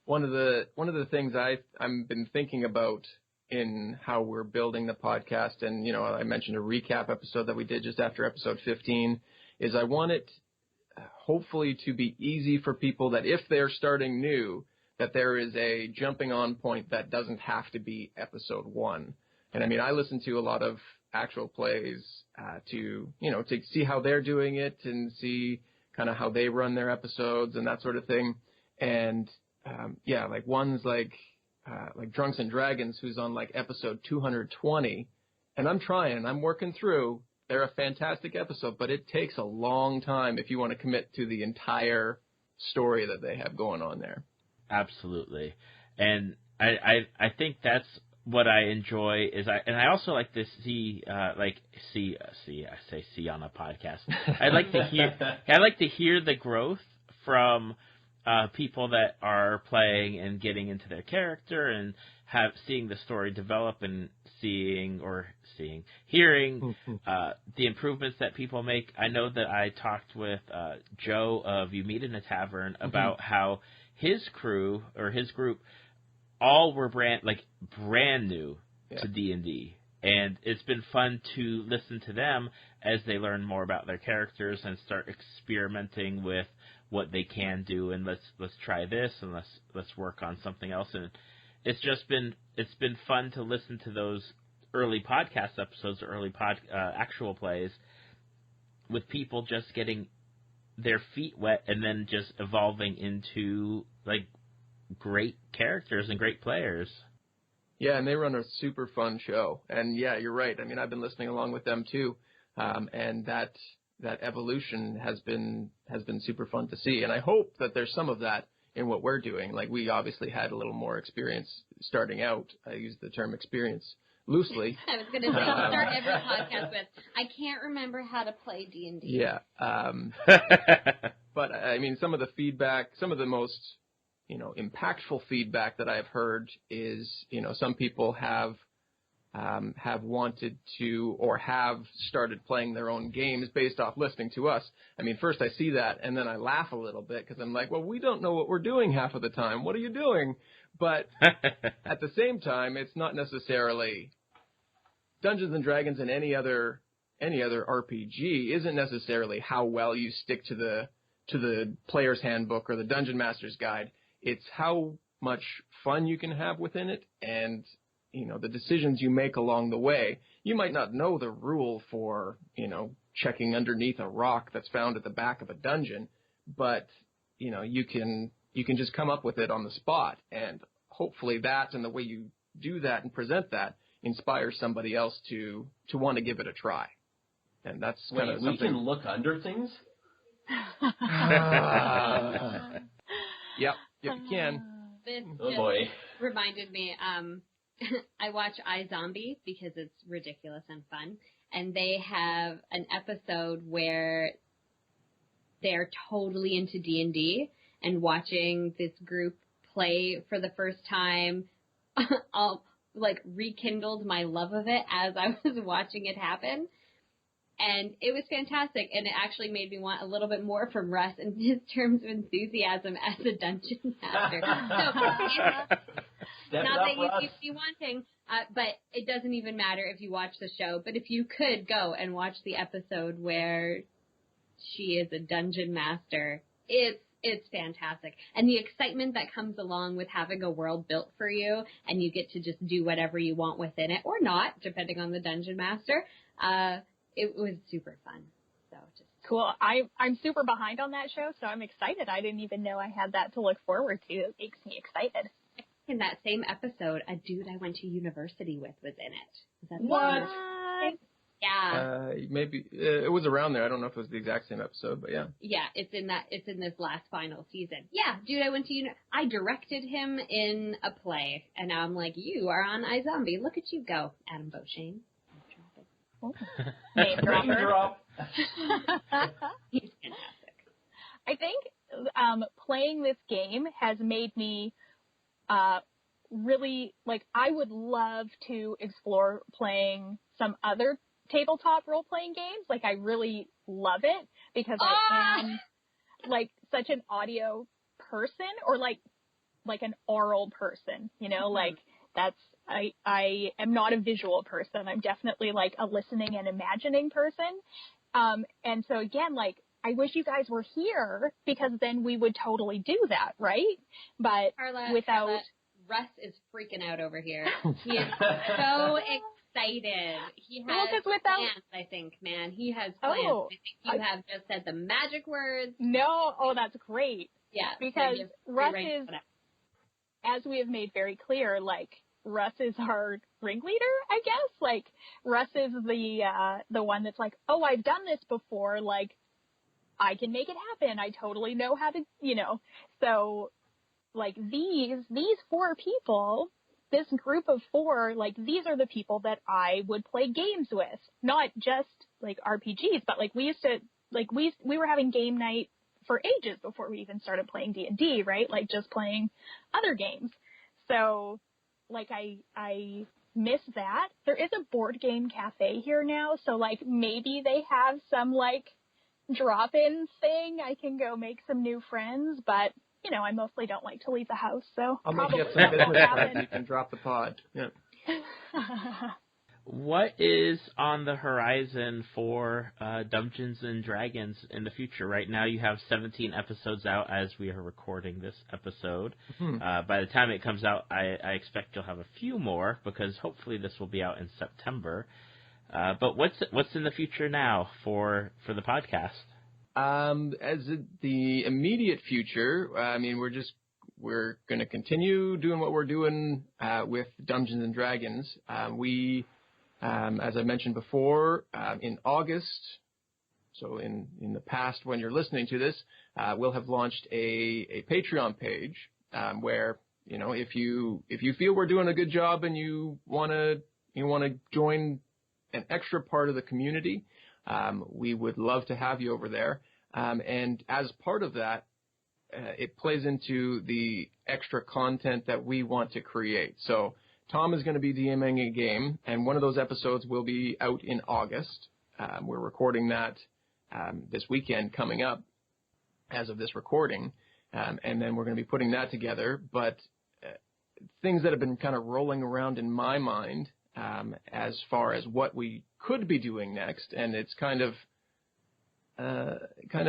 one of the things I've been thinking about in how we're building the podcast. And I mentioned a recap episode that we did just after episode 15. Is I want it hopefully to be easy for people, that if they're starting new, that there is a jumping on point that doesn't have to be episode 1. And I mean, I listen to a lot of actual plays to see how they're doing it and see kind of how they run their episodes and that sort of thing. And like ones like Drunks and Dragons, who's on like episode 220, and I'm working through. They're a fantastic episode, but it takes a long time if you want to commit to the entire story that they have going on there. Absolutely, and I think that's what I enjoy I also like to see I say see on a podcast. I like to hear the growth from people that are playing and getting into their character and seeing the story develop and hearing the improvements that people make. I know that I talked with Joe of You Meet in a Tavern about how his crew or his group all were brand new to D&D, and it's been fun to listen to them as they learn more about their characters and start experimenting with what they can do, and let's try this and let's work on something else. And it's been fun to listen to those early podcast episodes or early actual plays with people just getting their feet wet and then just evolving into like great characters and great players. Yeah, and they run a super fun show. And yeah, you're right. I mean, I've been listening along with them too, and that evolution has been super fun to see. And I hope that there's some of that in what we're doing. Like, we obviously had a little more experience starting out. I use the term experience loosely. I was going to say, start every podcast with, I can't remember how to play D&D. Yeah. But I mean, some of the feedback, some of the most impactful feedback that I've heard is, some people have wanted to or have started playing their own games based off listening to us. I mean, first I see that and then I laugh a little bit because I'm like, well, we don't know what we're doing half of the time. What are you doing? But at the same time, it's not necessarily Dungeons and Dragons and any other RPG isn't necessarily how well you stick to the player's handbook or the Dungeon Master's Guide. It's how much fun you can have within it and, the decisions you make along the way. You might not know the rule for, checking underneath a rock that's found at the back of a dungeon, but, you can just come up with it on the spot. And hopefully that and the way you do that and present that inspires somebody else to want to give it a try. And that's kind of something. We can look under things? Yep, you can. This boy. reminded me, I watch iZombie because it's ridiculous and fun, and they have an episode where they're totally into D&D and watching this group play for the first time rekindled my love of it as I was watching it happen. And it was fantastic, and it actually made me want a little bit more from Russ in his terms of enthusiasm as a dungeon master. So, not that you'd be wanting, but it doesn't even matter if you watch the show. But if you could go and watch the episode where she is a dungeon master, it's fantastic. And the excitement that comes along with having a world built for you, and you get to just do whatever you want within it, or not, depending on the dungeon master, it was super fun. So just cool. I'm super behind on that show, so I'm excited. I didn't even know I had that to look forward to. It makes me excited. In that same episode, a dude I went to university with was in it. Was that What? Yeah. Maybe it was around there. I don't know if it was the exact same episode, but yeah. Yeah, it's in this last final season. Yeah, dude, I went to I directed him in a play, and now I'm like, you are on iZombie. Look at you go, Adam Beauchene. Name Drop. He's fantastic. I think playing this game has made me really, like, I would love to explore playing some other tabletop role-playing games. Like, I really love it because I am, like, such an audio person, or like an oral person, you know, like, that's, I am not a visual person. I'm definitely, like, a listening and imagining person. And so, again, like, I wish you guys were here, because then we would totally do that, right? But Carla, Russ is freaking out over here. He is so excited. He has plans, I think, man. He has plans. Oh, I think you have just said the magic words. No, that's great. Yeah. Because Russ is, as we have made very clear, like, Russ is our ringleader, I guess. Like, Russ is the one that's like, oh, I've done this before, like, I can make it happen. I totally know how to, you know. So, like, these 4 people, this group of 4, like, these are the people that I would play games with. Not just, like, RPGs, but, like, we used to, like, we were having game night for ages before we even started playing D&D, right? Like, just playing other games. So, like, I miss that. There is a board game cafe here now, so, like, maybe they have some, like, drop-in thing. I can go make some new friends, but, you know, I mostly don't like to leave the house, so I'll make probably you some that won't business friends. happen. You can drop the pod. Yeah. What is on the horizon for Dumbgeons and Dragons in the future? Right now you have 17 episodes out as we are recording this episode. By the time it comes out, I expect you'll have a few more, because hopefully this will be out in September. But what's in the future now for the podcast? The immediate future, I mean, we're going to continue doing what we're doing with Dumbgeons and Dragons. We, as I mentioned before, in August, so in the past when you're listening to this, we'll have launched a Patreon page where, you know, if you feel we're doing a good job and you want to join an extra part of the community, we would love to have you over there. And as part of that, it plays into the extra content that we want to create. So Tom is going to be DMing a game, and one of those episodes will be out in August. We're recording that this weekend coming up as of this recording, and then we're going to be putting that together. But things that have been kind of rolling around in my mind as far as what we could be doing next, and it's kind of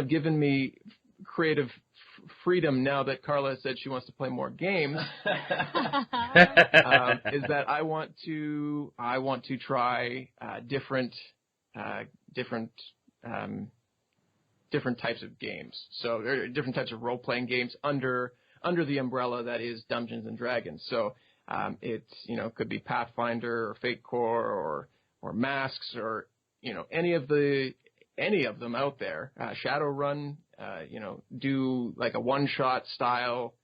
given me creative freedom now that Carla said she wants to play more games. Is that I want to try different types of games. So there are different types of role playing games under the umbrella that is Dumbgeons and Dragons. So it's, you know, could be Pathfinder or Fate Core or Masks, or, you know, any of them out there. Shadowrun, you know, do like a one-shot style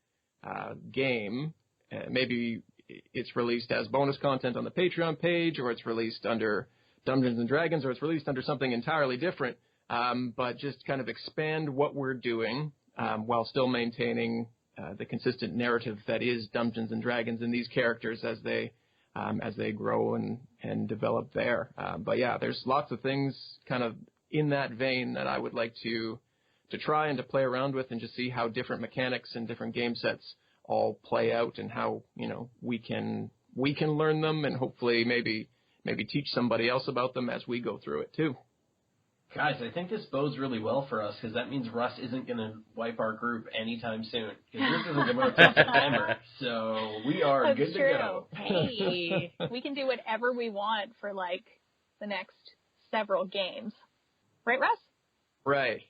game. Maybe it's released as bonus content on the Patreon page, or it's released under Dumbgeons and Dragons, or it's released under something entirely different. But just kind of expand what we're doing while still maintaining the consistent narrative that is Dumbgeons and Dragons and these characters as they grow and develop there. But yeah, there's lots of things kind of in that vein that I would like to try and to play around with, and just see how different mechanics and different game sets all play out, and how, you know, we can learn them, and hopefully maybe teach somebody else about them as we go through it too. Guys, I think this bodes really well for us, because that means Russ isn't going to wipe our group anytime soon, because this isn't going to until September. So we are That's good true. to go. Hey, we can do whatever we want for, like, the next several games. Right, Russ? Right.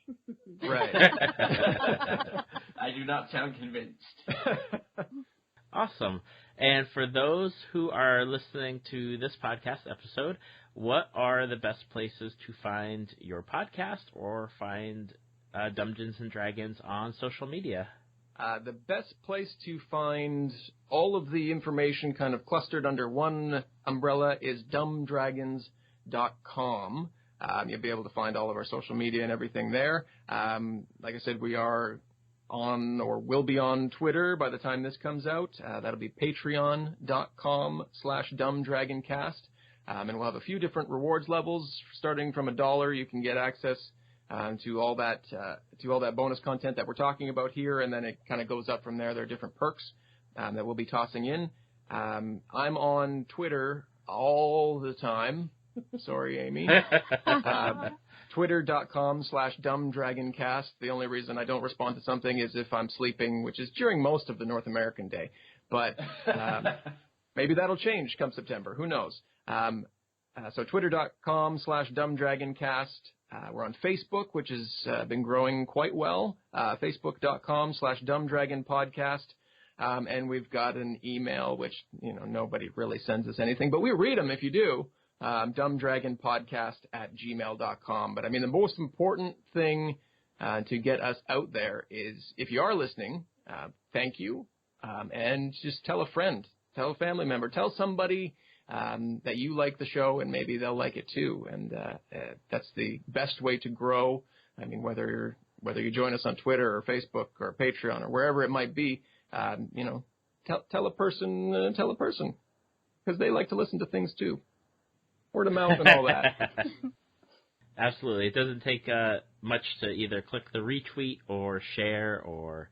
I do not sound convinced. Awesome. And for those who are listening to this podcast episode, what are the best places to find your podcast or find Dumbgeons and Dragons on social media? The best place to find all of the information kind of clustered under one umbrella is dumbdragons.com. You'll be able to find all of our social media and everything there. Like I said, we are on or will be on Twitter by the time this comes out. That'll be patreon.com/dumbdragoncast. And we'll have a few different rewards levels. Starting from $1, you can get access to all that bonus content that we're talking about here, and then it kind of goes up from there. There are different perks that we'll be tossing in. I'm on Twitter all the time. Sorry, Amy. Twitter.com/dumbdragoncast. The only reason I don't respond to something is if I'm sleeping, which is during most of the North American day. But maybe that'll change come September. Who knows? So twitter.com/dumbdragoncast. We're on Facebook, which has been growing quite well. Facebook.com/dumbdragonpodcast. And we've got an email, which, nobody really sends us anything, but we read them if you do. dumbdragonpodcast@gmail.com. But I mean, the most important thing to get us out there is, if you are listening, thank you. And just tell a friend, tell a family member, tell somebody that you like the show, and maybe they'll like it too. And that's the best way to grow. I mean, whether you join us on Twitter or Facebook or Patreon or wherever it might be, tell a person, because they like to listen to things too. Word of mouth and all that. Absolutely. It doesn't take much to either click the retweet or share, or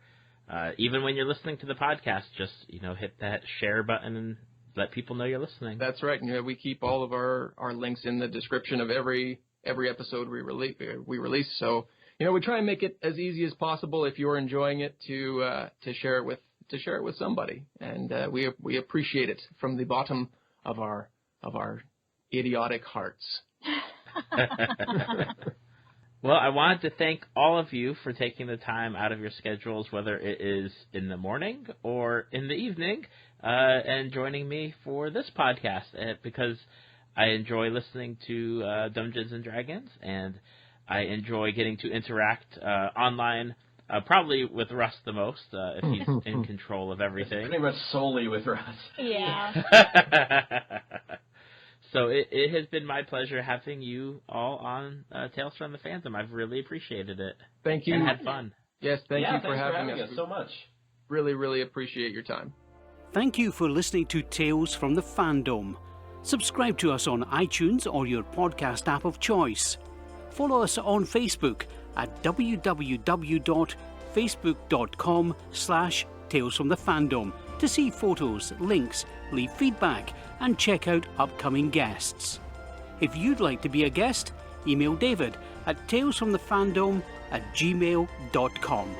even when you're listening to the podcast, just, hit that share button and let people know you're listening. That's right. And we keep all of our links in the description of every episode we release. So, we try and make it as easy as possible, if you're enjoying it, to share it with somebody. And we appreciate it from the bottom of our idiotic hearts. Well, I wanted to thank all of you for taking the time out of your schedules, whether it is in the morning or in the evening, and joining me for this podcast, because I enjoy listening to Dumbgeons and Dragons, and I enjoy getting to interact online, probably with Russ the most, if he's in control of everything. Pretty much solely with Russ. Yeah. So it has been my pleasure having you all on Tales from the Fandom. I've really appreciated it. Thank you. And had fun. Yes, thank you for having us so much. Really, really appreciate your time. Thank you for listening to Tales from the Fandom. Subscribe to us on iTunes or your podcast app of choice. Follow us on Facebook at www.facebook.com/talesfromthefandom to see photos, links, leave feedback, and check out upcoming guests. If you'd like to be a guest, email David at talesfromthefandom@gmail.com.